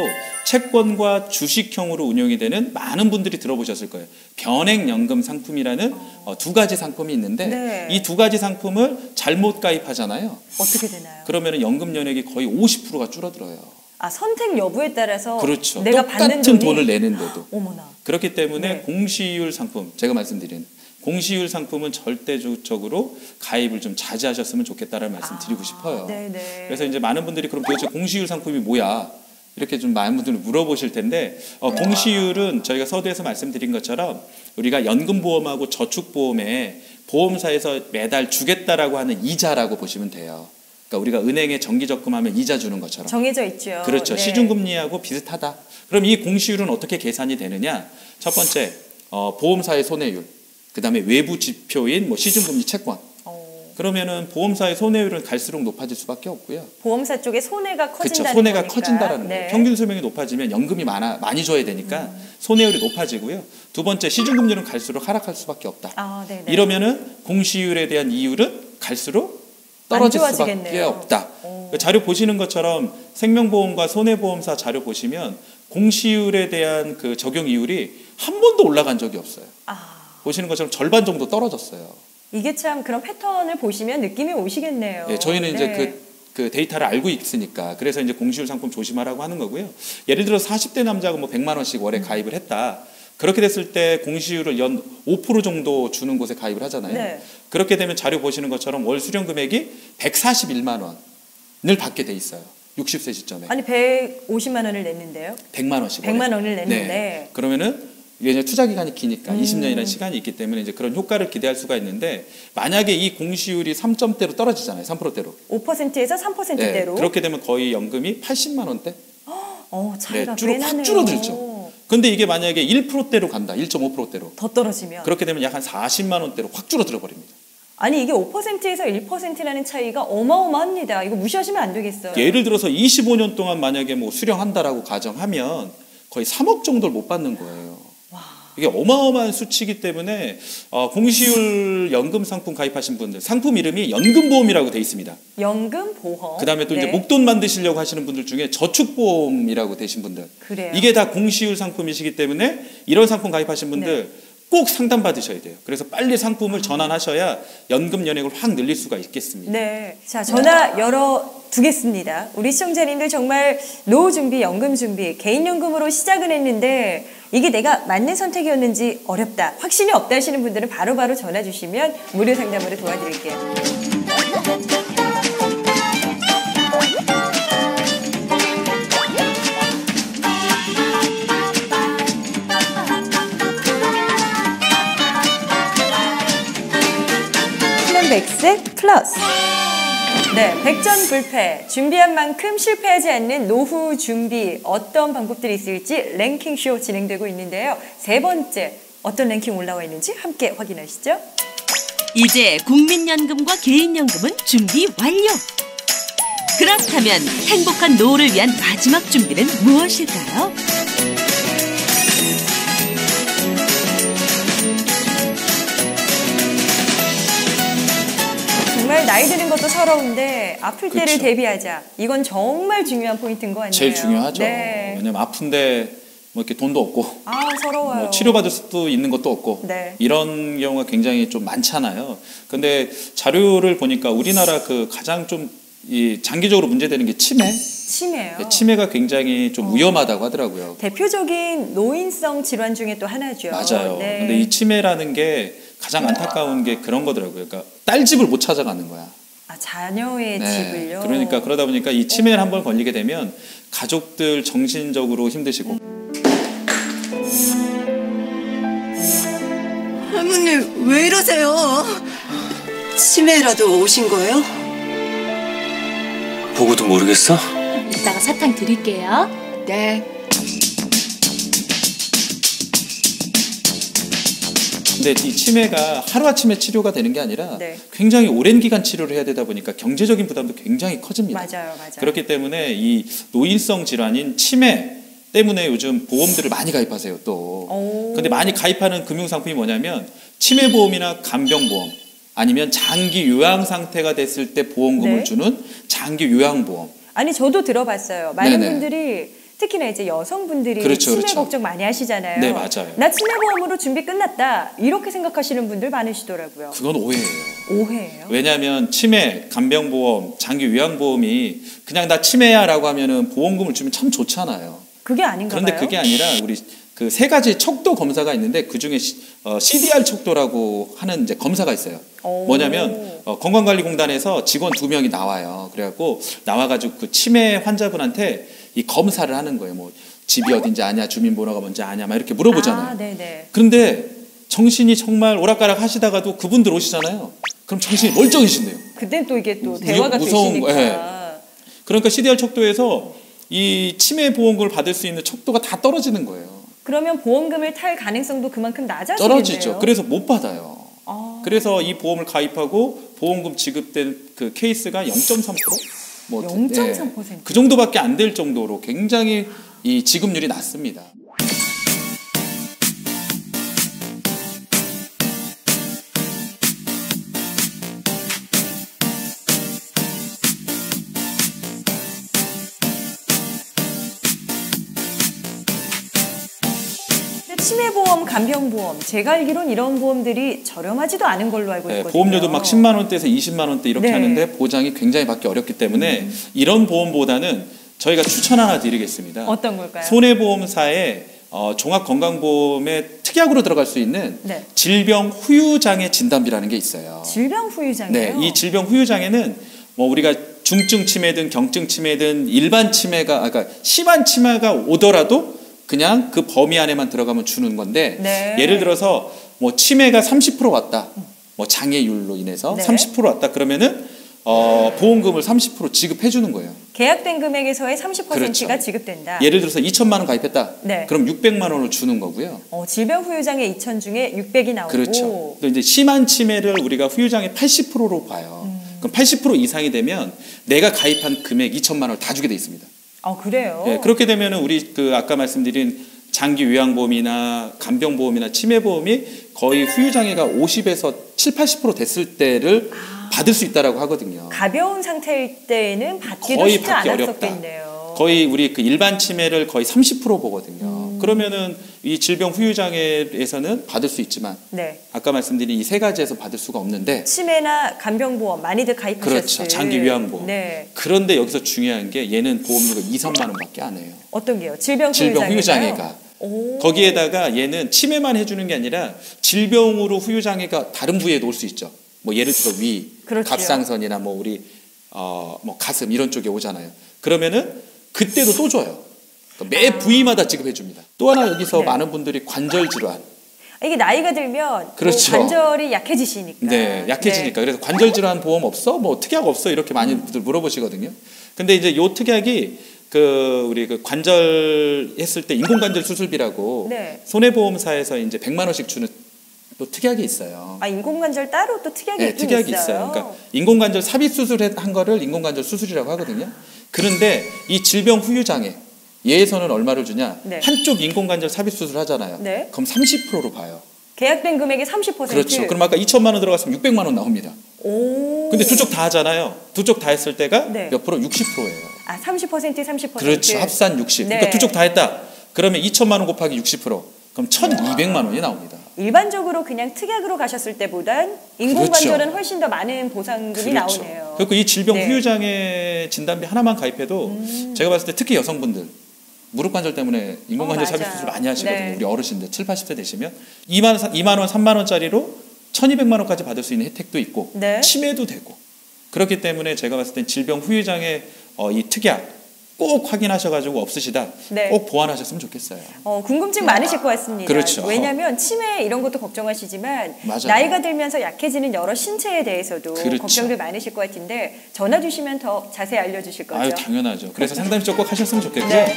채권과 주식형으로 운영이 되는 많은 분들이 들어보셨을 거예요. 변액연금 상품이라는 두 가지 상품이 있는데 네. 이 두 가지 상품을 잘못 가입하잖아요. 어떻게 되나요? 그러면 연금 연액이 거의 50%가 줄어들어요. 아, 선택 여부에 따라서 그렇죠. 내가 받는 똑같은 돈이 돈을 내는데도. 어머나. 그렇기 때문에 네. 공시율 상품, 제가 말씀드린 공시율 상품은 절대적으로 가입을 좀 자제하셨으면 좋겠다는 말씀 드리고 싶어요. 네네. 그래서 이제 많은 분들이 그럼 도대체 공시율 상품이 뭐야? 이렇게 좀 많은 분들이 물어보실 텐데 공시율은 저희가 서두에서 말씀드린 것처럼 우리가 연금보험하고 저축보험에 보험사에서 매달 주겠다라고 하는 이자라고 보시면 돼요. 그러니까 우리가 은행에 정기적금하면 이자 주는 것처럼. 정해져 있죠. 그렇죠. 네. 시중금리하고 비슷하다. 그럼 이 공시율은 어떻게 계산이 되느냐? 첫 번째 보험사의 손해율, 그 다음에 외부 지표인 뭐 시중금리 채권. 그러면은 보험사의 손해율은 갈수록 높아질 수밖에 없고요. 보험사 쪽에 손해가 커진다는 그렇죠. 손해가 거니까. 커진다라는 네. 거예요. 평균 수명이 높아지면 연금이 많이 줘야 되니까 손해율이 높아지고요. 두 번째 시중금리는 갈수록 하락할 수밖에 없다. 네네. 이러면은 공시율에 대한 이율은 갈수록 떨어질 수밖에 좋아지겠네요. 없다. 자료 보시는 것처럼 생명보험과 손해보험사 자료 보시면 공시율에 대한 그 적용 이율이 한 번도 올라간 적이 없어요. 보시는 것처럼 절반 정도 떨어졌어요. 이게 참 그런 패턴을 보시면 느낌이 오시겠네요. 네, 저희는 이제 네. 그 데이터를 알고 있으니까 그래서 이제 공시율 상품 조심하라고 하는 거고요. 예를 들어 40대 남자가 뭐 100만 원씩 월에 가입을 했다. 그렇게 됐을 때 공시율을 연 5% 정도 주는 곳에 가입을 하잖아요. 네. 그렇게 되면 자료 보시는 것처럼 월 수령 금액이 141만 원을 받게 돼 있어요. 60세 시점에. 아니 150만 원을 냈는데요. 100만 원씩. 100만 원을 냈는데. 네. 그러면은 이게 이제 투자 기간이 기니까 20년이라는 시간이 있기 때문에 이제 그런 효과를 기대할 수가 있는데 만약에 이 공시율이 3점대로 떨어지잖아요. 3%대로. 5%에서 3%대로. 네. 그렇게 되면 거의 연금이 80만 원대. 차이가 네, 꽤 나네요. 확 줄어들죠. 근데 이게 만약에 1%대로 간다. 1.5%대로. 더 떨어지면. 그렇게 되면 약 한 40만 원대로 확 줄어들어 버립니다. 아니 이게 5%에서 1%라는 차이가 어마어마합니다. 이거 무시하시면 안 되겠어요. 예를 들어서 25년 동안 만약에 뭐 수령한다라고 가정하면 거의 3억 정도를 못 받는 거예요. 이게 어마어마한 수치이기 때문에 공시율 연금 상품 가입하신 분들 상품 이름이 연금보험이라고 돼 있습니다. 연금보험. 그다음에 또 이제 목돈 만드시려고 하시는 분들 중에 저축보험이라고 되신 분들. 그래요. 이게 다 공시율 상품이시기 때문에 이런 상품 가입하신 분들 꼭 상담 받으셔야 돼요. 그래서 빨리 상품을 전환하셔야 연금 연액을 확 늘릴 수가 있겠습니다. 네, 자 전화 열어두겠습니다. 우리 시청자님들 정말 노후 준비, 연금 준비, 개인연금으로 시작은 했는데 이게 내가 맞는 선택이었는지 어렵다, 확신이 없다 하시는 분들은 바로바로 전화 주시면 무료 상담으로 도와드릴게요. 플랜백색 플러스. 네, 백전불패. 준비한 만큼 실패하지 않는 노후 준비. 어떤 방법들이 있을지 랭킹쇼 진행되고 있는데요. 세 번째, 어떤 랭킹 올라와 있는지 함께 확인하시죠. 이제 국민연금과 개인연금은 준비 완료. 그렇다면 행복한 노후를 위한 마지막 준비는 무엇일까요? 정말 나이 드는 것도 서러운데 아플 때를 그렇죠. 대비하자. 이건 정말 중요한 포인트인 것 같네요. 제일 중요하죠. 네. 왜냐면 아픈데 뭐 이렇게 돈도 없고 서러워요. 뭐 치료받을 수도 있는 것도 없고 네. 이런 경우가 굉장히 좀 많잖아요. 근데 자료를 보니까 우리나라 그 가장 좀 이 장기적으로 문제되는 게 치매예요. 치매가 굉장히 좀 위험하다고 하더라고요. 대표적인 노인성 질환 중에 또 하나죠. 맞아요. 네. 근데 이 치매라는 게 가장 안타까운 게 그런 거더라고요. 그러니까 딸 집을 못 찾아가는 거야. 자녀의 네. 집을요. 그러니까 그러다 보니까 이 치매를 한번 걸리게 되면 가족들 정신적으로 힘드시고. 할머니 왜 이러세요? 치매라도 오신 거예요? 보고도 모르겠어? 이따가 사탕 드릴게요. 네. 근데 이 치매가 하루아침에 치료가 되는 게 아니라 네. 굉장히 오랜 기간 치료를 해야 되다 보니까 경제적인 부담도 굉장히 커집니다. 맞아요. 그렇기 때문에 이 노인성 질환인 치매 때문에 요즘 보험들을 많이 가입하세요 또. 근데 많이 가입하는 금융상품이 뭐냐면 치매보험이나 간병보험 아니면 장기 요양 상태가 됐을 때 보험금을 네. 주는 장기 요양보험. 아니 저도 들어봤어요. 많은 네네. 분들이 특히나 이제 여성분들이 그렇죠, 치매 그렇죠. 걱정 많이 하시잖아요. 네, 맞아요. 나 치매보험으로 준비 끝났다 이렇게 생각하시는 분들 많으시더라고요. 그건 오해예요. 오해예요? 왜냐하면 치매, 간병보험, 장기 요양보험이 그냥 나 치매야라고 하면은 보험금을 주면 참 좋잖아요. 그게 아닌가 그런데 봐요. 그게 아니라 우리 그 세 가지 척도 검사가 있는데 그 중에 CDR 척도라고 하는 이제 검사가 있어요. 뭐냐면 건강관리공단에서 직원 2명이 나와요. 그래갖고 나와가지고 그 치매 환자분한테 이 검사를 하는 거예요. 뭐 집이 어딘지 아냐, 주민번호가 뭔지 아냐, 막 이렇게 물어보잖아요. 네네. 그런데 정신이 정말 오락가락 하시다가도 그분들 오시잖아요. 그럼 정신이 멀쩡해진대요. 그땐 또 이게 또 대화가 무서운 되시니까. 예. 그러니까 CDR 척도에서 이 치매 보험금을 받을 수 있는 척도가 다 떨어지는 거예요. 그러면 보험금을 탈 가능성도 그만큼 낮아지겠네요. 떨어지죠. 그래서 못 받아요. 그래서 이 보험을 가입하고 보험금 지급된 그 케이스가 0.3%? 뭐 0.3%? 그 정도밖에 안 될 정도로 굉장히 이 지급률이 낮습니다. 치매보험, 간병보험, 제가 알기로는 이런 보험들이 저렴하지도 않은 걸로 알고 있거든요. 보험료도 막 10만 원대에서 20만 원대 이렇게 네. 하는데 보장이 굉장히 받기 어렵기 때문에 이런 보험보다는 저희가 추천 하나 드리겠습니다. 어떤 걸까요? 손해보험사의 종합건강보험에 특약으로 들어갈 수 있는 네. 질병 후유장애 진단비라는 게 있어요. 질병 후유장애요? 네, 이 질병 후유장애는 뭐 우리가 중증 치매든 경증 치매든 일반 치매가 그러니까 심한 치매가 오더라도 그냥 그 범위 안에만 들어가면 주는 건데 네. 예를 들어서 뭐 치매가 30% 왔다. 뭐 장애율로 인해서 네. 30% 왔다 그러면은 보험금을 30% 지급해 주는 거예요. 계약된 금액에서의 30%가 그렇죠. 지급된다. 예를 들어서 2천만 원 가입했다. 네. 그럼 600만 원을 주는 거고요. 질병 후유장애 2천 중에 600이 나오고. 그렇죠. 또 이제 심한 치매를 우리가 후유장애 80%로 봐요. 그럼 80% 이상이 되면 내가 가입한 금액 2천만 원을 다 주게 돼 있습니다. 그래요? 네, 그렇게 되면은 우리 그 아까 말씀드린 장기 요양보험이나 간병보험이나 치매보험이 거의 후유장애가 50에서 7, 80% 됐을 때를 받을 수 있다라고 하거든요. 가벼운 상태일 때에는 받기도 거의 쉽지 받기 않았었겠네요. 거의 우리 그 일반 치매를 거의 30% 보거든요. 그러면은 이 질병 후유장애에서는 받을 수 있지만 네. 아까 말씀드린 이 세 가지에서 받을 수가 없는데 치매나 간병보험 많이들 가입하셨어요. 그렇죠. 장기 요양보험. 네. 그런데 여기서 중요한 게 얘는 보험료가 2, 3만 원밖에 안 해요. 어떤 게요? 질병 후유장애가. 거기에다가 얘는 치매만 해주는 게 아니라 질병으로 후유장애가 다른 부위에도 올 수 있죠. 뭐 예를 들어 위, 그렇죠. 갑상선이나 뭐 우리 뭐 가슴 이런 쪽에 오잖아요. 그러면은 그때도 또 줘요. 그러니까 매 부위마다 지급해 줍니다. 또 하나 여기서 네. 많은 분들이 관절 질환. 이게 나이가 들면 그렇죠. 관절이 약해지시니까. 네, 약해지니까. 그래서 관절 질환 보험 없어? 뭐 특약 없어? 이렇게 많이 분들 물어보시거든요. 근데 이제 요 특약이 우리 관절 했을 때 인공관절 수술비라고 네. 손해보험사에서 이제 100만 원씩 주는 또 특약이 있어요. 인공관절 따로 또 특약이 네, 특약이 있어요. 그러니까 인공관절 삽입 수술한 거를 인공관절 수술이라고 하거든요. 그런데 이 질병 후유장애 얘에서는 얼마를 주냐? 네. 한쪽 인공관절 삽입 수술 하잖아요. 네. 그럼 30%로 봐요. 계약된 금액의 30%. 그렇죠. 그럼 아까 2천만 원 들어갔으면 600만 원 나옵니다. 근데 두 쪽 다 하잖아요. 두 쪽 다 했을 때가 네. 몇 프로? 60%예요. 30%. 그렇죠. 합산 60. 네. 그러니까 두 쪽 다 했다. 그러면 2천만 원 곱하기 60%. 그럼 1,200만 원이 나옵니다. 일반적으로 그냥 특약으로 가셨을 때보단 인공관절은 그렇죠. 훨씬 더 많은 보상금이 그렇죠. 나오네요. 그리고 이 질병 네. 후유장애 진단비 하나만 가입해도 제가 봤을 때 특히 여성분들 무릎 관절 때문에 인공관절 삽입 수술 많이 하시거든요. 네. 우리 어르신들 7, 80대 되시면 2만 원, 3만 원짜리로 1,200만 원까지 받을 수 있는 혜택도 있고 네. 치매도 되고 그렇기 때문에 제가 봤을 땐 질병 후유장애 이 특약 꼭 확인하셔가지고 없으시다 네. 꼭 보완하셨으면 좋겠어요. 궁금증 많으실 것 같습니다. 그렇죠. 왜냐하면 치매 이런 것도 걱정하시지만 맞아요. 나이가 들면서 약해지는 여러 신체에 대해서도 그렇죠. 걱정들 많으실 것 같은데 전화 주시면 더 자세히 알려주실 거죠? 아유 당연하죠. 그래서 상담 쪽 꼭 하셨으면 좋겠고요. 네.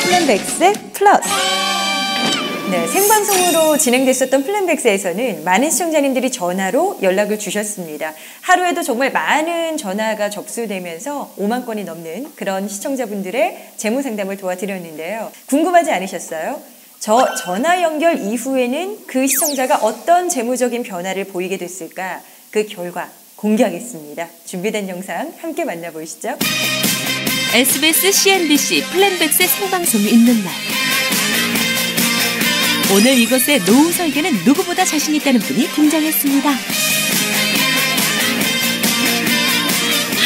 플랜백스 플러스. 네, 생방송으로 진행됐었던 플랜백스에서는 많은 시청자님들이 전화로 연락을 주셨습니다. 하루에도 정말 많은 전화가 접수되면서 5만 건이 넘는 그런 시청자분들의 재무상담을 도와드렸는데요. 궁금하지 않으셨어요? 저 전화 연결 이후에는 그 시청자가 어떤 재무적인 변화를 보이게 됐을까? 그 결과 공개하겠습니다. 준비된 영상 함께 만나보시죠. SBS CNBC 플랜백스의 생방송이 있는 날. 오늘 이곳의 노후 설계는 누구보다 자신 있다는 분이 등장했습니다.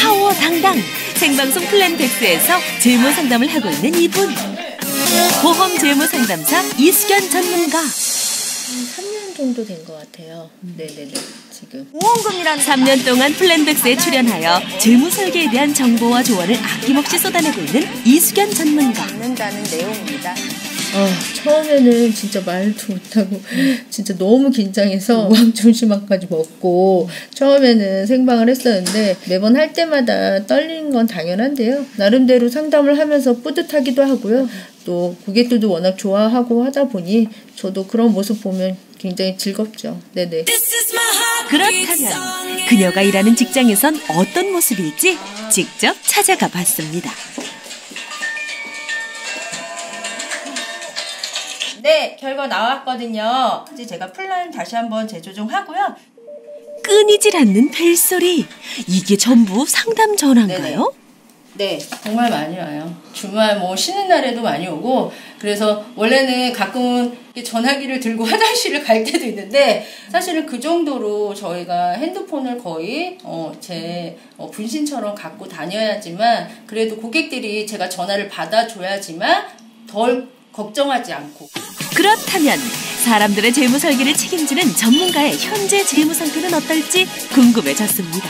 파워당당 생방송 플랜백스에서 재무 상담을 하고 있는 이분. 보험 재무 상담사 이수견 전문가. 3년 정도 된 것 같아요. 네네네. 지금. 보험금이라는 3년 동안 플랜백스에 출연하여 재무 설계에 대한 정보와 조언을 아낌없이 쏟아내고 있는 이수견 전문가. 받는다는 내용입니다. 처음에는 진짜 말도 못하고 진짜 너무 긴장해서 우황중심학까지 먹고 처음에는 생방을 했었는데 매번 할 때마다 떨리는 건 당연한데요. 나름대로 상담을 하면서 뿌듯하기도 하고요. 또 고객들도 워낙 좋아하고 하다 보니 저도 그런 모습 보면 굉장히 즐겁죠. 네네. 그렇다면 그녀가 일하는 직장에선 어떤 모습일지 직접 찾아가 봤습니다. 네, 결과 나왔거든요. 이제 제가 플랜 다시 한번 재조정하고요. 끊이질 않는 벨소리. 이게 전부 상담 전화인가요? 네, 정말 많이 와요. 주말 쉬는 날에도 많이 오고 그래서 원래는 가끔은 전화기를 들고 화장실을 갈 때도 있는데 사실은 그 정도로 저희가 핸드폰을 거의 제 분신처럼 갖고 다녀야지만 그래도 고객들이 제가 전화를 받아줘야지만 덜 걱정하지 않고. 그렇다면 사람들의 재무 설계를 책임지는 전문가의 현재 재무 상태는 어떨지 궁금해졌습니다.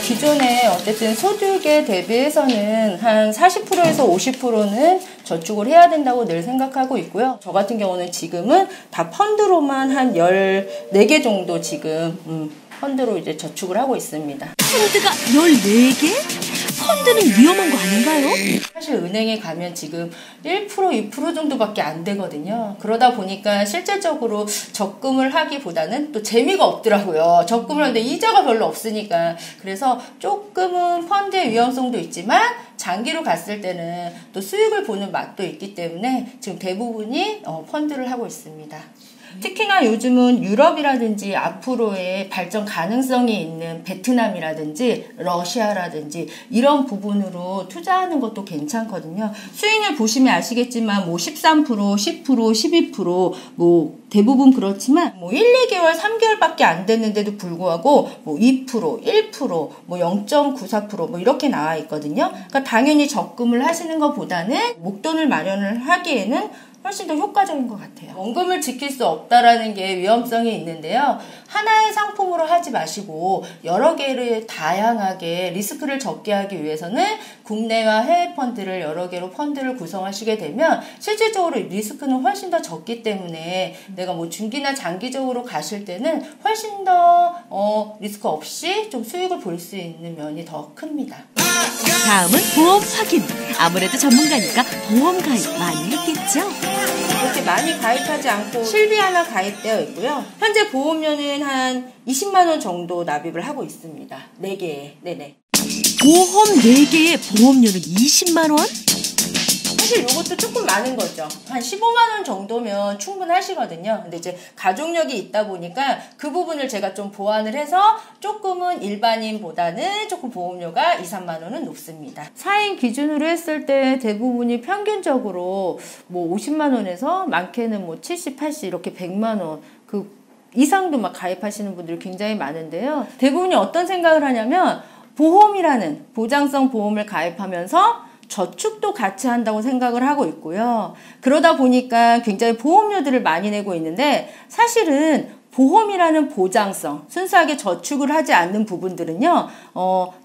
기존에 어쨌든 소득에 대비해서는 한 40%에서 50%는 저축을 해야 된다고 늘 생각하고 있고요. 저 같은 경우는 지금은 다 펀드로만 한 14개 정도 지금 펀드로 이제 저축을 하고 있습니다. 펀드가 14개? 펀드는 위험한 거 아닌가요? 사실 은행에 가면 지금 1%, 2% 정도밖에 안 되거든요. 그러다 보니까 실질적으로 적금을 하기보다는 또 재미가 없더라고요. 적금을 하는데 이자가 별로 없으니까. 그래서 조금은 펀드의 위험성도 있지만 장기로 갔을 때는 또 수익을 보는 맛도 있기 때문에 지금 대부분이 펀드를 하고 있습니다. 특히나 요즘은 유럽이라든지 앞으로의 발전 가능성이 있는 베트남이라든지 러시아라든지 이런 부분으로 투자하는 것도 괜찮거든요. 수익률 보시면 아시겠지만 13%, 10%, 12% 대부분 그렇지만 1, 2개월, 3개월밖에 안 됐는데도 불구하고 2%, 1%, 0.94% 이렇게 나와 있거든요. 그러니까 당연히 적금을 하시는 것보다는 목돈을 마련을 하기에는 훨씬 더 효과적인 것 같아요. 원금을 지킬 수 없다라는 게 위험성이 있는데요. 하나의 상품으로 하지 마시고 여러 개를 다양하게 리스크를 적게 하기 위해서는 국내와 해외 펀드를 여러 개로 펀드를 구성하시게 되면 실질적으로 리스크는 훨씬 더 적기 때문에 내가 중기나 장기적으로 가실 때는 훨씬 더 리스크 없이 좀 수익을 볼 수 있는 면이 더 큽니다. 다음은 보험 확인. 아무래도 전문가니까 보험 가입 많이 했겠죠? 그렇게 많이 가입하지 않고 실비 하나 가입되어 있고요. 현재 보험료는 한 20만 원 정도 납입을 하고 있습니다. 4개에. 네네. 보험 4개에 보험료는 20만 원? 사실 이것도 조금 많은 거죠. 한 15만 원 정도면 충분하시거든요. 근데 이제 가족력이 있다 보니까 그 부분을 제가 좀 보완을 해서 조금은 일반인보다는 조금 보험료가 2, 3만 원은 높습니다. 4인 기준으로 했을 때 대부분이 평균적으로 50만 원에서 많게는 70, 80 이렇게 100만 원 이상도 가입하시는 분들이 굉장히 많은데요. 대부분이 어떤 생각을 하냐면 보험이라는 보장성 보험을 가입하면서 저축도 같이 한다고 생각을 하고 있고요. 그러다 보니까 굉장히 보험료들을 많이 내고 있는데 사실은 보험이라는 보장성, 순수하게 저축을 하지 않는 부분들은요,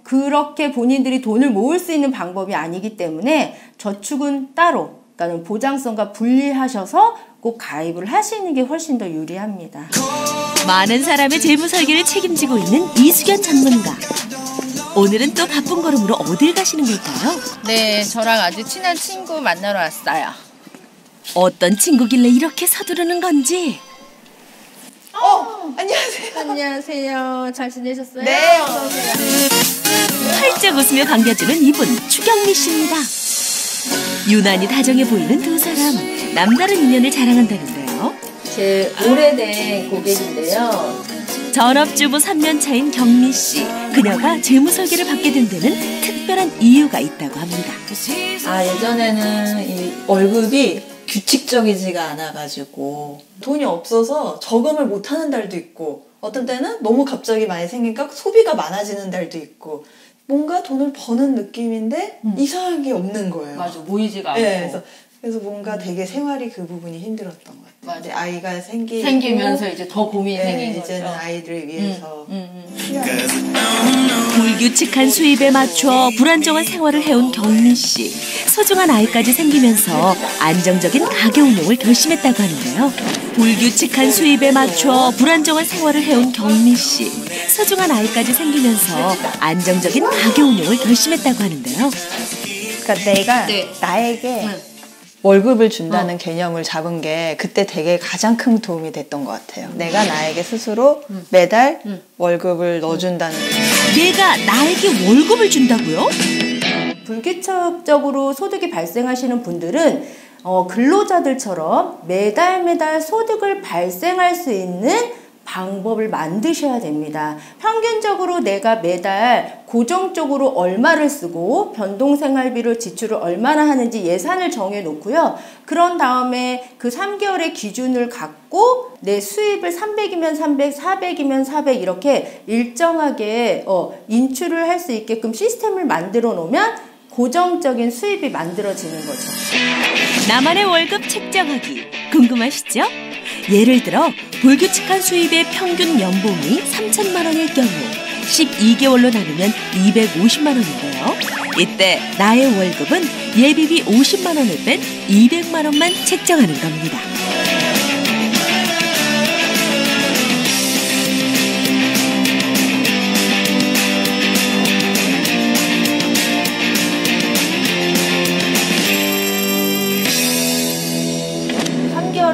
그렇게 본인들이 돈을 모을 수 있는 방법이 아니기 때문에 저축은 따로, 그러니까 보장성과 분리하셔서 꼭 가입을 하시는 게 훨씬 더 유리합니다. 많은 사람의 재무 설계를 책임지고 있는 이수견 전문가. 오늘은 또 바쁜 걸음으로 어딜 가시는 걸까요? 네, 저랑 아주 친한 친구 만나러 왔어요. 어떤 친구길래 이렇게 서두르는 건지. 안녕하세요. 안녕하세요. 잘 지내셨어요? 네. 활짝 웃으며 반겨주는 이분, 추경미 씨입니다. 유난히 다정해 보이는 두 사람, 남다른 인연을 자랑한다는데요. 제 오래된 고객인데요. 전업주부 3년 차인 경미 씨. 그녀가 재무 설계를 받게 된 데는 특별한 이유가 있다고 합니다. 예전에는 이 월급이 규칙적이지가 않아가지고 돈이 없어서 저금을 못하는 달도 있고 어떤 때는 너무 갑자기 많이 생기니까 소비가 많아지는 달도 있고 뭔가 돈을 버는 느낌인데 이상하게 없는 거예요. 맞아, 모이지가 않고. 네, 그래서 뭔가 되게 생활이 그 부분이 힘들었던 것 같아요. 이제 아이가 생기면서 이제 더 고민이 생긴 거죠. 이제는 아이들을 위해서. 불규칙한 수입에 맞춰 불안정한 생활을 해온 경미 씨. 소중한 아이까지 생기면서 안정적인 가게 운영을 결심했다고 하는데요. 불규칙한 수입에 맞춰 불안정한 생활을 해온 경미 씨. 소중한 아이까지 생기면서 안정적인 가게 운영을 결심했다고 하는데요. 그러니까 내가 나에게 월급을 준다는 개념을 잡은 게 그때 되게 가장 큰 도움이 됐던 것 같아요. 내가 나에게 스스로 매달 월급을 넣어준다는 내가 나에게 월급을 준다고요? 불규칙적으로 소득이 발생하시는 분들은 근로자들처럼 매달 소득을 발생할 수 있는 방법을 만드셔야 됩니다. 평균적으로 내가 매달 고정적으로 얼마를 쓰고 변동생활비로 지출을 얼마나 하는지 예산을 정해 놓고요. 그런 다음에 그 3개월의 기준을 갖고 내 수입을 300이면 300, 400이면 400 이렇게 일정하게 인출을 할 수 있게끔 시스템을 만들어 놓으면 고정적인 수입이 만들어지는 거죠. 나만의 월급 책정하기 궁금하시죠? 예를 들어 불규칙한 수입의 평균 연봉이 3천만 원일 경우 12개월로 나누면 250만 원인데요. 이때 나의 월급은 예비비 50만 원을 뺀 200만 원만 책정하는 겁니다.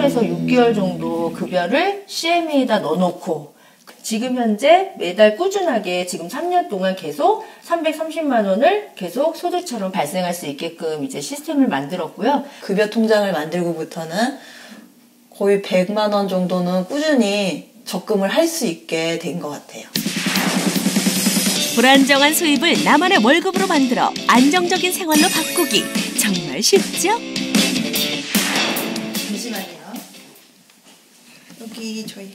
에서 6개월 정도 급여를 CM에다 넣어놓고 지금 현재 매달 꾸준하게 지금 3년 동안 계속 330만 원을 계속 소득처럼 발생할 수 있게끔 이제 시스템을 만들었고요. 급여 통장을 만들고부터는 거의 100만 원 정도는 꾸준히 적금을 할 수 있게 된 것 같아요. 불안정한 수입을 나만의 월급으로 만들어 안정적인 생활로 바꾸기 정말 쉽죠? 잠시만요. 여기 저희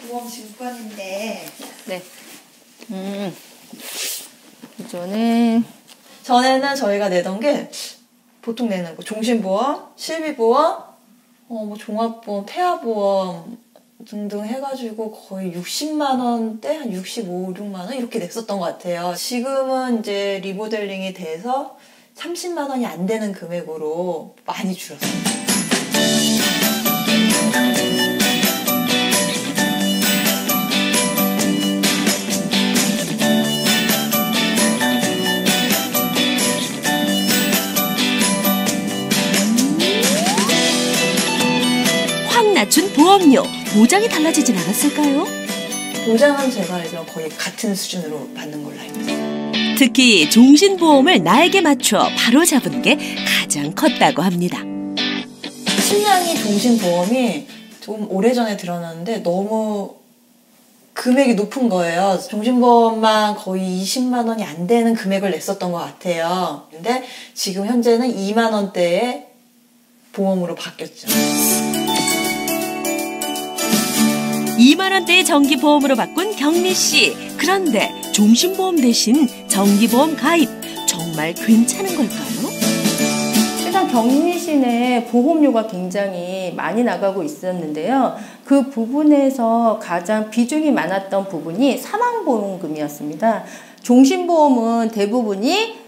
보험증권인데 네. 전에는 저희가 내던 게 보통 내는 거 종신보험, 실비보험, 뭐 종합보험, 폐하보험 등등 해가지고 거의 60만 원대 한 65, 6만 원 이렇게 냈었던 것 같아요. 지금은 이제 리모델링이 돼서 30만 원이 안 되는 금액으로 많이 줄었어요. 확 낮춘 보험료, 보장이 달라지진 않았을까요? 보장은 제가 알기로 거의 같은 수준으로 받는 걸로 알고 있어요. 특히 종신보험을 나에게 맞춰 바로 잡은 게 가장 컸다고 합니다. 신랑이 종신보험이 좀 오래전에 들어놨는데 너무 금액이 높은 거예요. 종신보험만 거의 20만 원이 안 되는 금액을 냈었던 것 같아요. 근데 지금 현재는 2만 원대의 보험으로 바뀌었죠. 2만 원대의 정기보험으로 바꾼 경미 씨. 그런데 종신보험 대신 정기보험 가입 정말 괜찮은 걸까요? 일단 경미 씨의 보험료가 굉장히 많이 나가고 있었는데요. 그 부분에서 가장 비중이 많았던 부분이 사망보험금이었습니다. 종신보험은 대부분이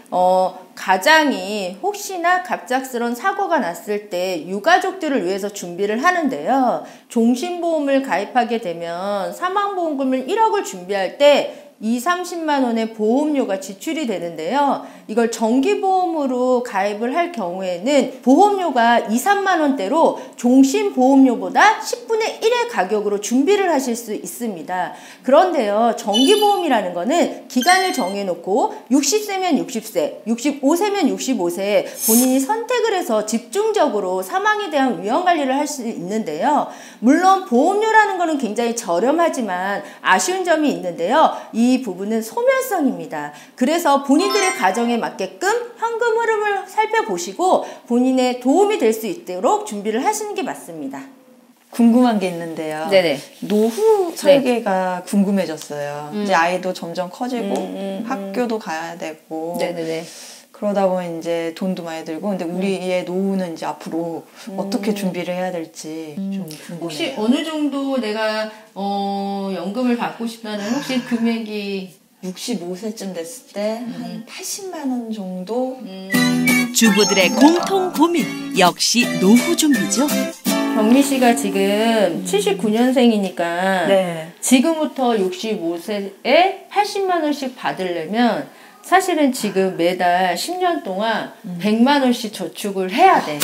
가장이 혹시나 갑작스런 사고가 났을 때 유가족들을 위해서 준비를 하는데요. 종신보험을 가입하게 되면 사망보험금을 1억을 준비할 때 30만 원의 보험료가 지출이 되는데요. 이걸 정기보험으로 가입을 할 경우에는 보험료가 3만 원대로 종신보험료보다 10분의 1의 가격으로 준비를 하실 수 있습니다. 그런데요, 정기보험이라는 거는 기간을 정해놓고 60세면 60세, 65세면 65세 본인이 선택을 해서 집중적으로 사망에 대한 위험관리를 할 수 있는데요. 물론 보험료라는 거는 굉장히 저렴하지만 아쉬운 점이 있는데요. 이 부분은 소멸성입니다. 그래서 본인들의 가정에 맞게끔 현금 흐름을 살펴보시고 본인의 도움이 될 수 있도록 준비를 하시는 게 맞습니다. 궁금한 게 있는데요. 네네. 노후 설계가 궁금해졌어요. 이제 아이도 점점 커지고 학교도 가야 되고 네네네. 그러다 보면 이제 돈도 많이 들고 근데 우리의 노후는 이제 앞으로 어떻게 준비를 해야 될지 좀 궁금해요. 혹시 어느 정도 내가 연금을 받고 싶다는 혹시 금액이 65세쯤 됐을 때 한 80만 원 정도? 주부들의 공통 고민 역시 노후 준비죠. 경미 씨가 지금 79년생이니까 네. 지금부터 65세에 80만 원씩 받으려면 사실은 지금 매달 10년 동안 100만 원씩 저축을 해야 돼.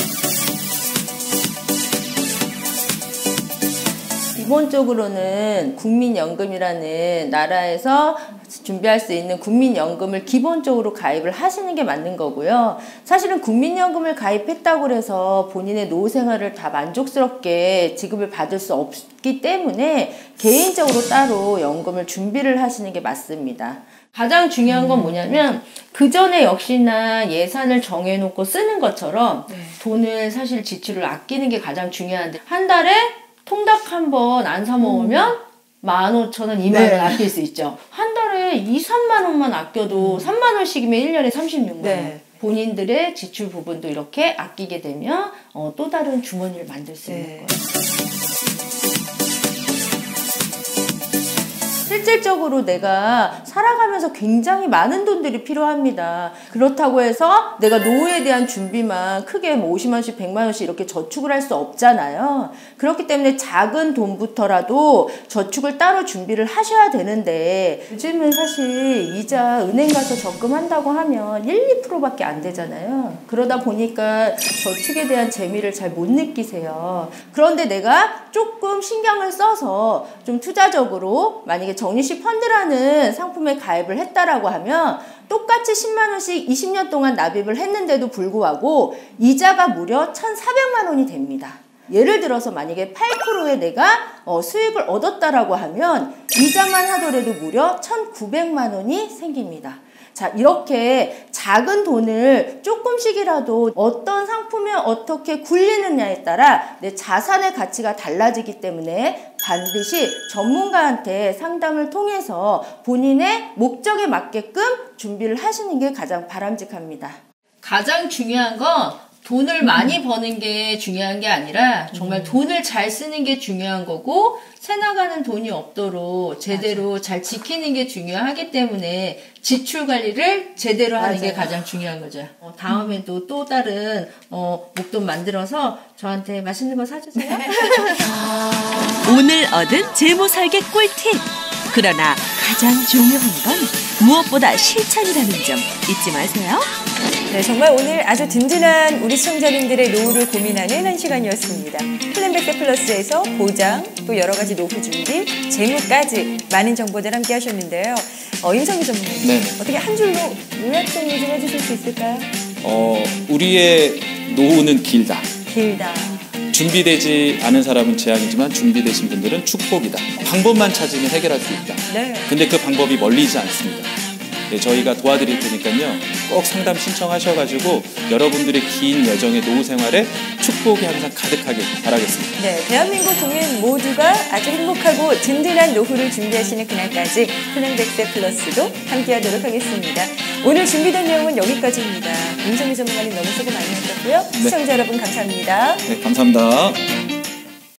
기본적으로는 국민연금이라는 나라에서 준비할 수 있는 국민연금을 기본적으로 가입을 하시는 게 맞는 거고요. 사실은 국민연금을 가입했다고 해서 본인의 노후 생활을 다 만족스럽게 지급을 받을 수 없기 때문에 개인적으로 따로 연금을 준비를 하시는 게 맞습니다. 가장 중요한 건 뭐냐면 그 전에 역시나 예산을 정해놓고 쓰는 것처럼 돈을 사실 지출을 아끼는 게 가장 중요한데 한 달에 통닭 한 번 안 사 먹으면 15,000원, 20,000원 아낄 수 있죠. 한 달에 2, 3만 원만 아껴도 3만 원씩이면 1년에 36만 원. 본인들의 지출 부분도 이렇게 아끼게 되면 또 다른 주머니를 만들 수 있는 거예요. 실질적으로 내가 살아가면서 굉장히 많은 돈들이 필요합니다. 그렇다고 해서 내가 노후에 대한 준비만 크게 뭐 50만 원씩 100만 원씩 이렇게 저축을 할 수 없잖아요. 그렇기 때문에 작은 돈부터라도 저축을 따로 준비를 하셔야 되는데 요즘은 사실 이자 은행 가서 적금한다고 하면 1, 2%밖에 안 되잖아요. 그러다 보니까 저축에 대한 재미를 잘 못 느끼세요. 그런데 내가 조금 신경을 써서 좀 투자적으로 만약에 정리식 펀드라는 상품에 가입을 했다라고 하면 똑같이 10만 원씩 20년 동안 납입을 했는데도 불구하고 이자가 무려 1,400만 원이 됩니다. 예를 들어서 만약에 8%에 내가 수익을 얻었다라고 하면 이자만 하더라도 무려 1,900만 원이 생깁니다. 자, 이렇게 작은 돈을 조금씩이라도 어떤 상품에 어떻게 굴리느냐에 따라 내 자산의 가치가 달라지기 때문에 반드시 전문가한테 상담을 통해서 본인의 목적에 맞게끔 준비를 하시는 게 가장 바람직합니다. 가장 중요한 건 돈을 많이 버는 게 중요한 게 아니라 정말 돈을 잘 쓰는 게 중요한 거고 새나가는 돈이 없도록 제대로 잘 지키는 게 중요하기 때문에 지출 관리를 제대로 하는 게 가장 중요한 거죠. 다음에도 또 다른 목돈 만들어서 저한테 맛있는 거 사주세요. 오늘 얻은 재무 설계 꿀팁. 그러나 가장 중요한 건 무엇보다 실천이라는 점 잊지 마세요. 네, 정말 오늘 아주 든든한 우리 시청자님들의 노후를 고민하는 한 시간이었습니다. 플랜백세 플러스에서 보장, 또 여러 가지 노후 준비, 재무까지 많은 정보들 함께 하셨는데요. 임성희 전문가님, 네. 어떻게 한 줄로 요약 정리 좀 해주실 수 있을까요? 우리의 노후는 길다. 길다. 준비되지 않은 사람은 재앙이지만 준비되신 분들은 축복이다. 방법만 찾으면 해결할 수 있다. 네. 근데 그 방법이 멀리지 않습니다. 네, 저희가 도와드릴 테니까요. 꼭 상담 신청하셔가지고 여러분들의 긴 여정의 노후 생활에 축복이 항상 가득하길 바라겠습니다. 네, 대한민국 국민 모두가 아주 행복하고 든든한 노후를 준비하시는 그날까지 플랜백세 플러스도 함께하도록 하겠습니다. 오늘 준비된 내용은 여기까지입니다. 임성희 전문가님 너무 수고 많이 하셨고요. 네. 시청자 여러분 감사합니다. 네, 감사합니다.